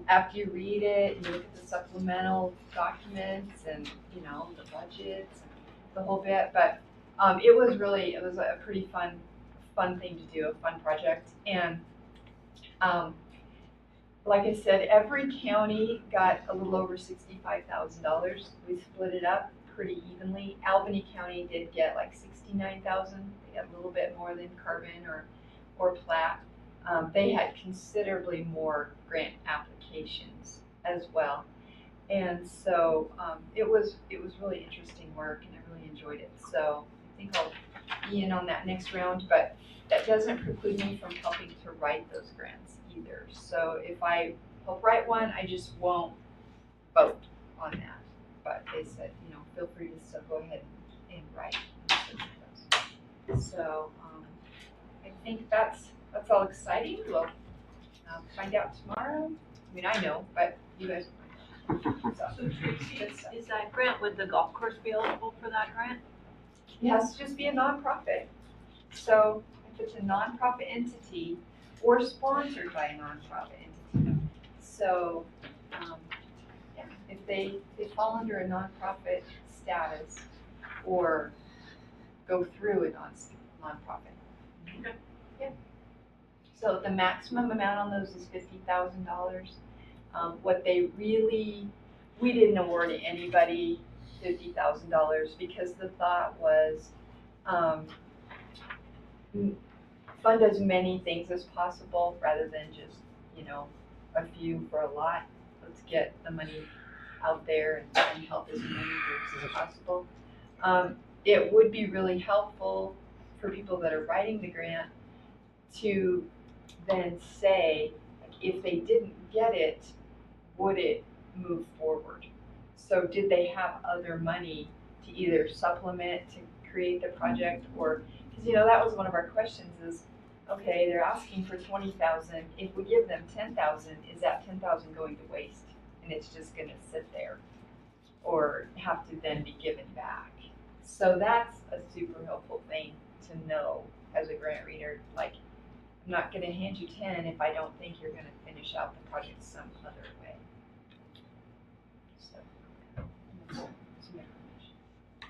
after you read it, you look at the supplemental documents and, you know, the budgets and the whole bit. But it was a pretty fun thing to do, a fun project. And like I said, every county got a little over $65,000. We split it up pretty evenly. Albany County did get like $69,000. They got a little bit more than Carbon or Platte. They had considerably more grant applications as well, and so it was really interesting work, and I really enjoyed it. So I think I'll be in on that next round, but that doesn't preclude me from helping to write those grants either. So if I help write one, I just won't vote on that. But they said, you know, feel free to still go ahead and write. So I think that's all exciting. We'll find out tomorrow. I mean, I know, but you guys will find out. So, Is that grant, would the golf course be eligible for that grant? it has to just be a nonprofit. So if it's a nonprofit entity or sponsored by a nonprofit entity. So yeah, if they fall under a nonprofit status or go through a nonprofit. Okay. Yeah. So the maximum amount on those is $50,000. What they we didn't award anybody $50,000 because the thought was fund as many things as possible rather than just, you know, a few for a lot. Let's get the money out there and help as many groups as possible. It would be really helpful for people that are writing the grant to then say, like, if they didn't get it, would it move forward? So did they have other money to either supplement to create the project, or, because, you know, that was one of our questions is, okay, they're asking for 20,000. If we give them 10,000, is that 10,000 going to waste and it's just going to sit there, or have to then be given back? So that's a super helpful thing to know as a grant reader. Like, I'm not gonna hand you 10 if I don't think you're gonna finish out the project some other way. So, some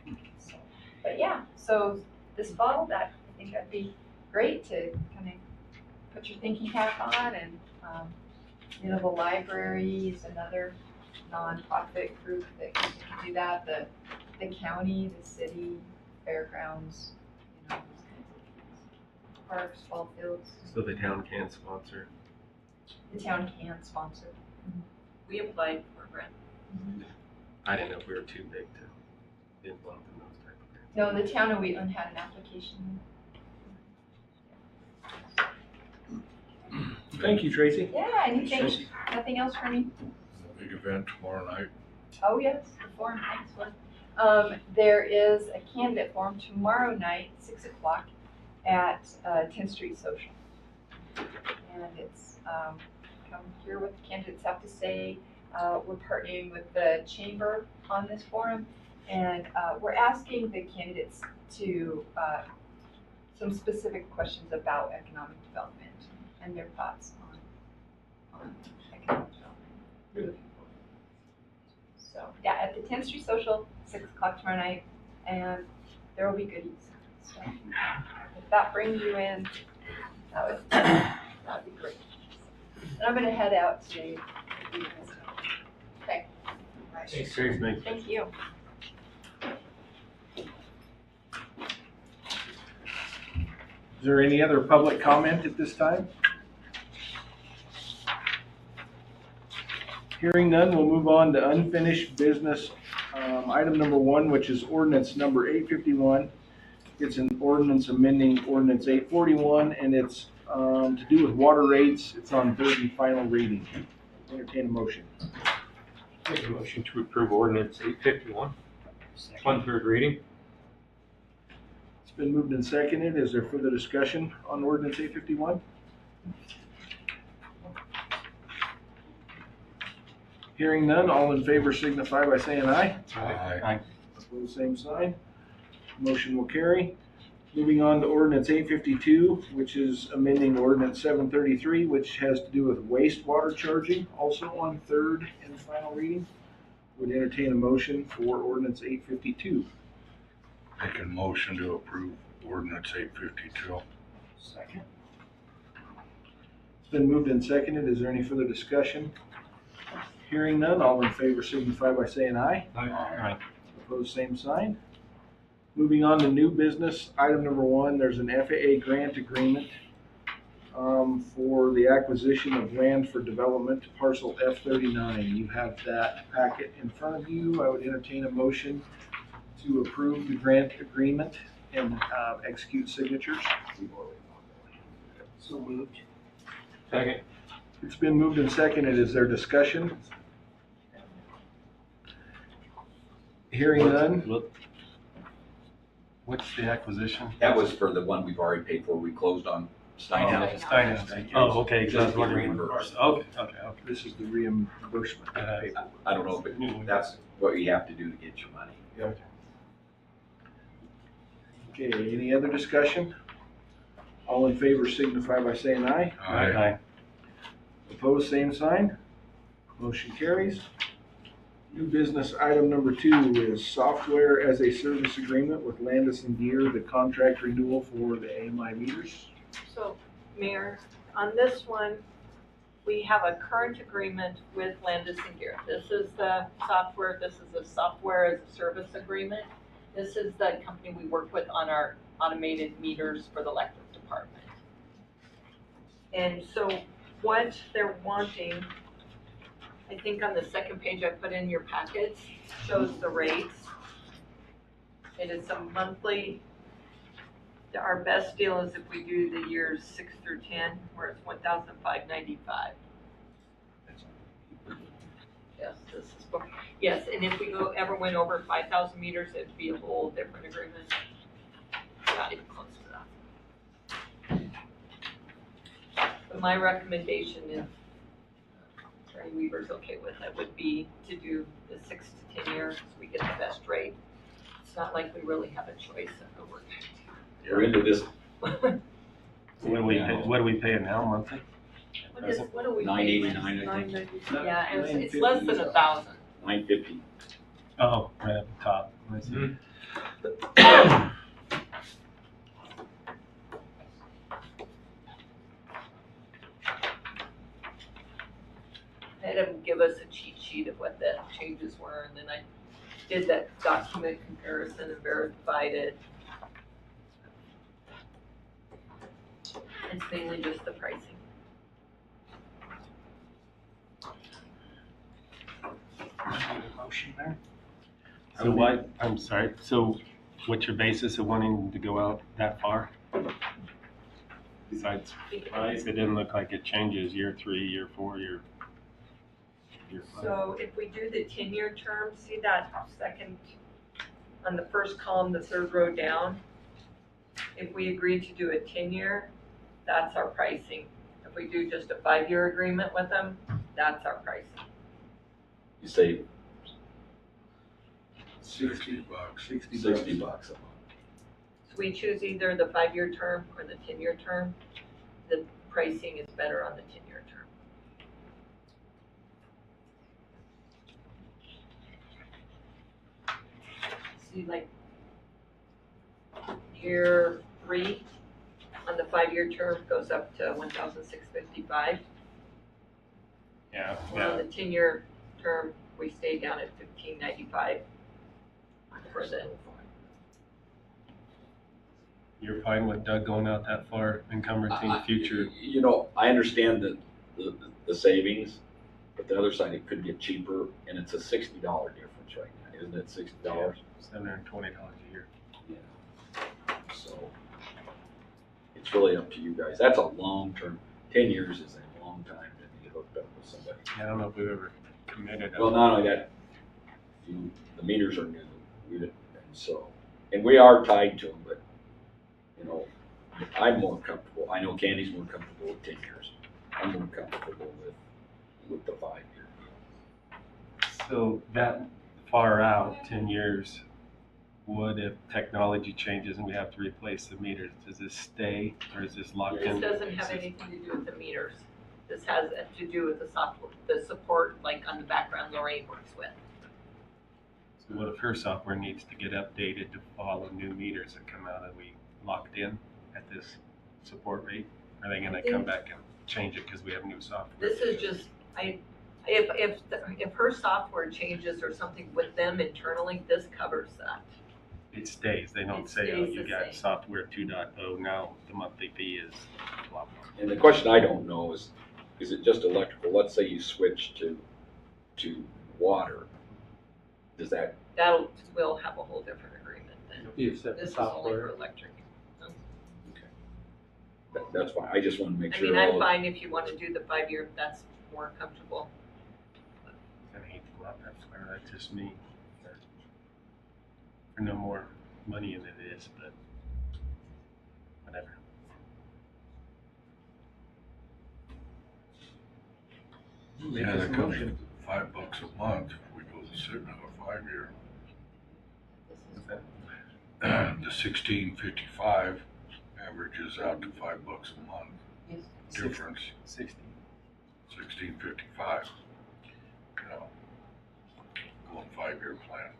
information. So, but yeah, so this fall, I think that'd be great to kind of put your thinking cap on and, the library is another nonprofit group that can do that. The county, the city, fairgrounds, those kinds of things. Parks, ball fields, So the town can sponsor. the town can sponsor. We applied for a grant. I didn't know if we were too big to be involved in those type of things. No, the town of Wheatland had an application. Thank you, Tracy. Yeah, anything, nothing else for me? Big event tomorrow night. Oh, yes, the forum, thanks, Glenn. There is a candidate forum tomorrow night, 6 o'clock, at 10th Street Social. And it's, come hear what the candidates have to say. We're partnering with the chamber on this forum, and we're asking the candidates to, some specific questions about economic development and their thoughts on economic development. So, yeah, at the 10th Street Social, 6 o'clock tomorrow night, and there will be goodies. So, if that brings you in, that would be great. And I'm gonna head out to. Okay. Thanks, Tracy. Thank you. Is there any other public comment at this time? Hearing none, we'll move on to unfinished business. Item number 1, which is ordinance number 851. It's an ordinance amending ordinance 841, and it's to do with water rates. It's on third and final reading. Entertain a motion. Make a motion to approve ordinance 851 on third reading. It's been moved and seconded. Is there further discussion on ordinance 851? Hearing none, all in favor signify by saying aye. Aye. Opposed, same sign. Motion will carry. Moving on to ordinance 852, which is amending ordinance 733, which has to do with wastewater charging, also on third and final reading. Would entertain a motion for ordinance 852. Make a motion to approve ordinance 852. Second. It's been moved and seconded. Is there any further discussion? Hearing none, all in favor signify by saying aye. Aye. Opposed, same sign. Moving on to new business, item number 1, there's an FAA grant agreement for the acquisition of land for development, parcel F39. You have that packet in front of you. I would entertain a motion to approve the grant agreement and execute signatures. So moved. Second. It's been moved and seconded. Is there discussion? Hearing none. What's the acquisition? That was for the one we've already paid for. We closed on Steinhouse. Oh, okay. Just Just reimbursed. Okay. This is the reimbursement. I don't know if that's what you have to do to get your money. Okay, any other discussion? All in favor signify by saying aye. Aye. Opposed, same sign. Motion carries. New business item number 2 is software as a service agreement with Landis and Gear, the contract renewal for the AMI meters. So, Mayor, on this one, we have a current agreement with Landis and Gear. This is the software, this is a software as a service agreement. This is the company we work with on our automated meters for the electric department. And so what they're wanting, I think on the second page I put in your packets, shows the rates. It is a monthly, our best deal is if we do the years 6 through 10, where it's $1,595. Yes, this is, yes, and if we ever went over 5,000 meters, it'd be a whole different agreement. Not even close to that. But my recommendation is, Attorney Weaver's okay with it, would be to do the 6 to 10 years, so we get the best rate. It's not like we really have a choice of who we're You're into this. What do we pay now monthly? What do we pay? $9.89, I think. Yeah, and it's less than 1,000. $9.50. Oh, right at the top. I see. I had him give us a cheat sheet of what the changes were, and then I did that document comparison and verified it. It's mainly just the pricing. Motion there? So why, I'm sorry, so what's your basis of wanting to go out that far? Besides price, it didn't look like it changes year 3, year 4, year 5. So if we do the 10-year term, see that second, on the first column, the third row down? If we agree to do a 10-year, that's our pricing. If we do just a 5-year agreement with them, that's our pricing. You save $60. $60 a month. So we choose either the 5-year term or the 10-year term. The pricing is better on the 10-year term. See, like, year 3 on the 5-year term goes up to 1,655. Yeah, And on the 10-year term, we stay down at 1,595 for the. You're fine with Doug going out that far, encumbering future? You know, I understand the savings, but the other side, it could get cheaper, and it's a $60 difference right now, isn't it? $60? $720 a year. Yeah. So it's really up to you guys. That's a long term. 10 years is a long time to be hooked up with somebody. I don't know if we've ever committed. Well, not only that, the meters are new, and we are tied to them, but, you know, I'm more comfortable. I know Candy's more comfortable with 10 years. I'm more comfortable with the 5-year. So that far out, 10 years, what if technology changes and we have to replace the meters? Does this stay or is this locked in? This doesn't have anything to do with the meters. This has to do with the software, the support, like on the background Lorraine works with. So what if her software needs to get updated to follow new meters that come out? Are we locked in at this support rate? Are they gonna come back and change it because we have new software? This is just, if her software changes or something with them internally, this covers that. It stays. They don't It say, oh, stays you the got same. software 2.0, now the monthly fee is blah, blah. And the question I don't know is it just electrical? Let's say you switch to water. Does that, We'll have a whole different agreement then. You said This is only software. for electric. that's fine. I just want to make I sure. mean, I'm all- fine if you want to do the 5-year, if that's more comfortable. I hate to go out that far. That's just me. For no more money than it is, but whatever. Yeah, that comes to $5 a month if we go the 5-year. The 1655 averages out to $5 a month difference. 60. 1655. You know, going 5-year plan.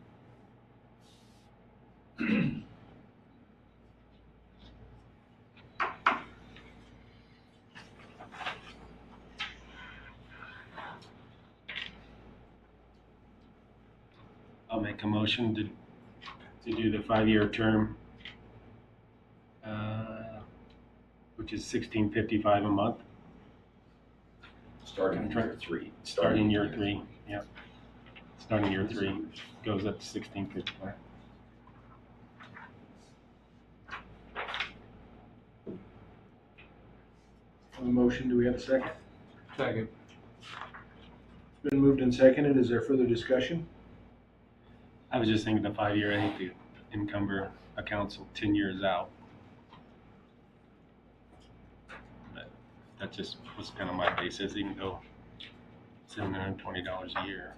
I'll make a motion to do the 5-year term, which is $16.55 a month, Starting in year 3. starting year 3. Yep. Starting year 3 goes up to $16.55. On the motion, do we have a second? Second. It's been moved and seconded. Is there further discussion? I was just thinking the 5-year, I hate to encumber a council 10 years out. But that just was kind of my basis, even though $720 a year,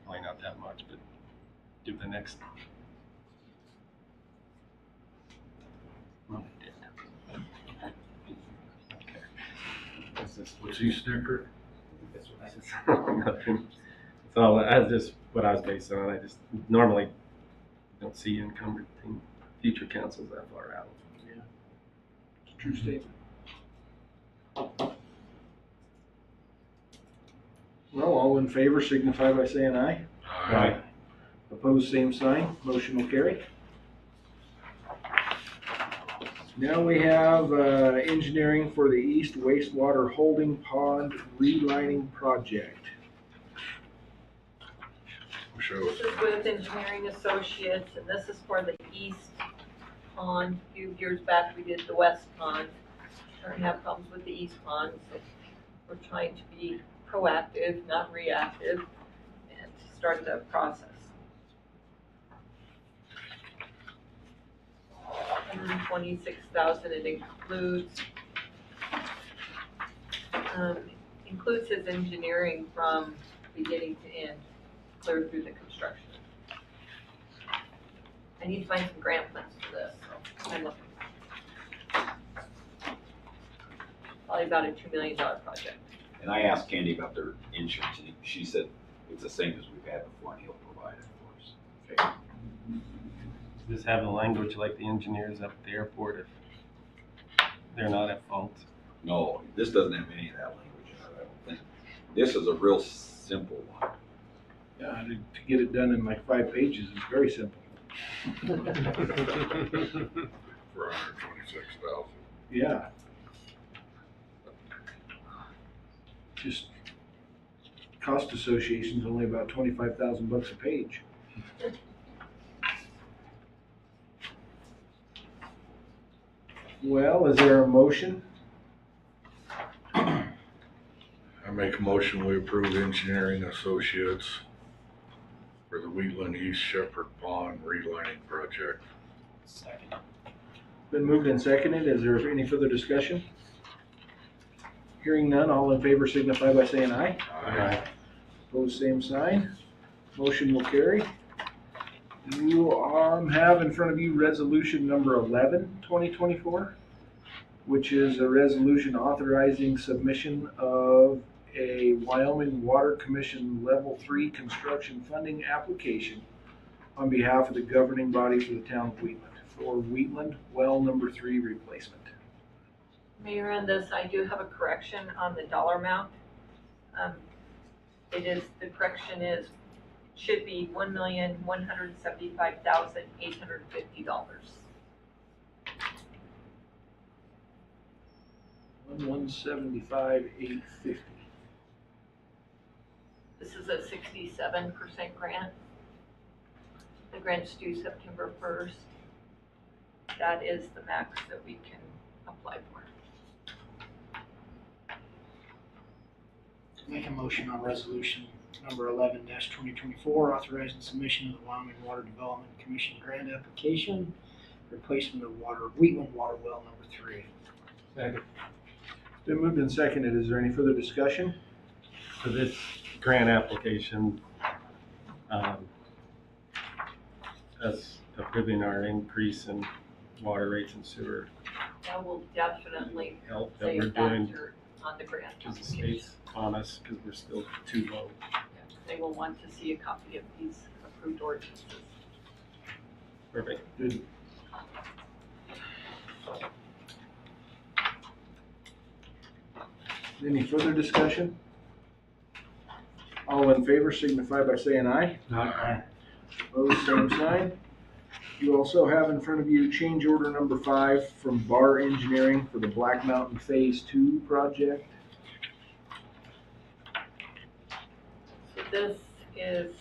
probably not that much, but do the next. Well, it did. just. What's he snicker? Nothing. So that's just what I was based on. I just normally don't see encumbered future councils that far out. True statement. Well, all in favor signify by saying aye. Aye. Opposed, same sign. Motion will carry. Now we have engineering for the East Wastewater Holding Pond Relining Project. Show This is with Engineering Associates, and this is for the East Pond. A few years back, we did the West Pond. Starting to have problems with the East Pond, so we're trying to be proactive, not reactive, and to start the process. $126,000. It includes his engineering from beginning to end, clear through the construction. I need to find some grant funds for this, so I'm looking. Probably about a $2 million project. And I asked Candy about their insurance, and she said it's the same as we've had before, and he'll provide it for us. Just have the language like the engineers up at the airport if they're not at fault. No, this doesn't have any of that language in it, I don't think. This is a real simple one. Yeah, to get it done in like 5 pages is very simple. for 126,000. Yeah. Just cost association's only about $25,000 a page. Well, is there a motion? I make a motion we approve Engineering Associates for the Wheatland East Shepherd Pond Relining Project. Second. Been moved and seconded. Is there any further discussion? Hearing none, all in favor signify by saying aye. Aye. Opposed, same sign. Motion will carry. You have in front of you resolution number 11, 2024, which is a resolution authorizing submission of a Wyoming Water Commission Level 3 construction funding application on behalf of the governing body for the town of Wheatland for Wheatland well number 3 replacement. Mayor, on this, I do have a correction on the dollar amount. The correction should be $1,175,850. 175,850. This is a 67% grant. The grant's due September 1st. That is the max that we can apply for. Make a motion on resolution number 11-2024, authorizing submission of the Wyoming Water Development Commission grant application, replacement of Wheatland water well number 3. Second. Been moved and seconded. Is there any further discussion? So this grant application, us approving our increase in water rates and sewer That will definitely help that play we're a doing factor on the grant because the application. state's on us because we're still too low. They will want to see a copy of these approved ordinances. Perfect. Good. Any further discussion? All in favor signify by saying aye. Aye. Opposed, same sign. You also have in front of you change order number 5 from Bar Engineering for the Black Mountain Phase 2 project. So this is,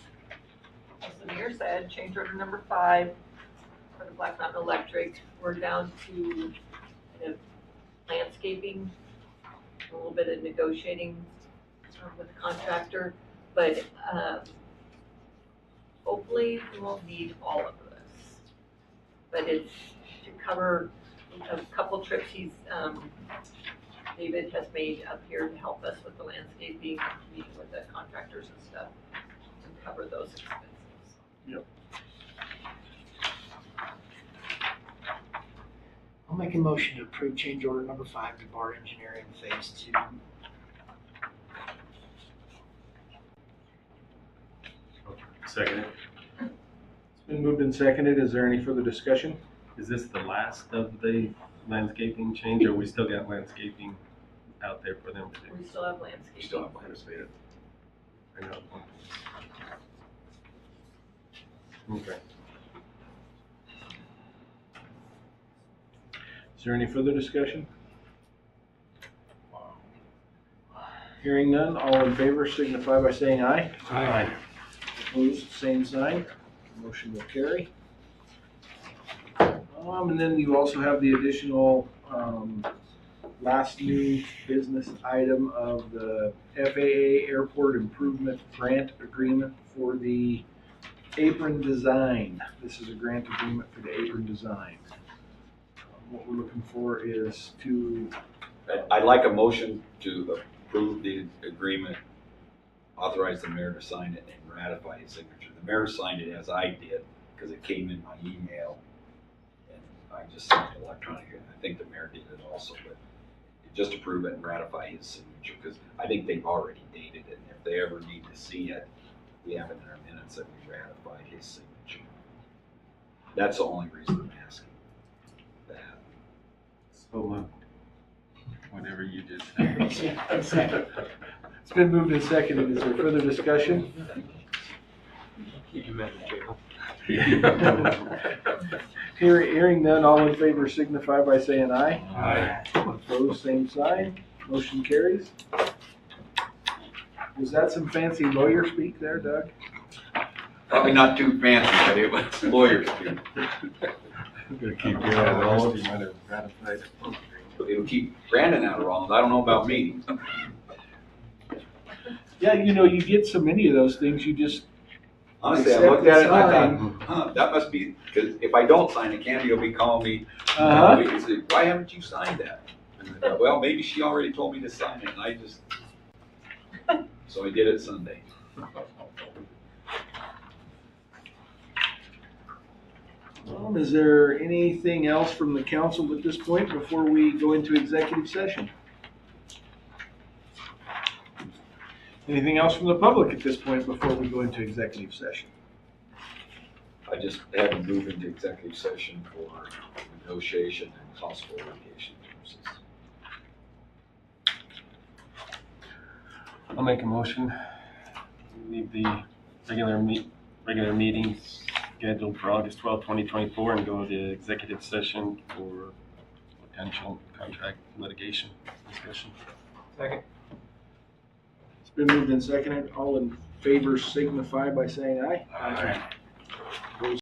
as the mayor said, change order number 5 for the Black Mountain Electric. We're down to kind of landscaping, a little bit of negotiating with the contractor, but hopefully we won't need all of this. But it's to cover a couple trips David has made up here to help us with the landscaping, meeting with the contractors and stuff, and cover those expenses. Yep. I'll make a motion to approve change order number 5 to Bar Engineering Phase 2 Second. It's been moved and seconded. Is there any further discussion? Is this the last of the landscaping change, or we still got landscaping out there for them to do? We still have landscaping. You still have landscape. I know. Okay. Is there any further discussion? Hearing none, all in favor signify by saying aye. Aye. Opposed, same sign. Motion will carry. And then you also have the additional, last new business item of the FAA Airport Improvement Grant Agreement for the apron design. This is a grant agreement for the apron design. What we're looking for is to, I'd like a motion to approve the agreement, authorize the mayor to sign it, and ratify his signature. The mayor signed it as I did, because it came in my email, and I just signed it electronically. I think the mayor did it also, but just approve it and ratify his signature, because I think they've already dated it, and if they ever need to see it, we have it in our minutes that we ratified his signature. That's the only reason I'm asking that. So moved. Whatever you just said. it's been moved and seconded. Is there further discussion? Keep him out of jail. Hearing none, all in favor signify by saying aye. Aye. Opposed, same sign. Motion carries. Was that some fancy lawyer speak there, Doug? Probably not too fancy, but it was lawyers speak. I'm gonna keep you Yeah, out the of rest all. you might have ratified it. It'll keep Brandon out of Rollins. I don't know about me. Yeah, you know, you get so many of those things, you just, Honestly, I looked at it and I thought, huh, that must be, because if I don't sign it, Candy will be calling me. uh-huh. He said, why haven't you signed that? And I thought, well, maybe she already told me to sign it, and I just, so I did it Sunday. Is there anything else from the council at this point before we go into executive session? Anything else from the public at this point before we go into executive session? I just had to move into executive session for negotiation and possible litigation purposes. I'll make a motion. Leave the regular meetings scheduled for August 12, 2024, and go to executive session for potential contract litigation discussion. Second. It's been moved and seconded. All in favor signify by saying aye. Aye.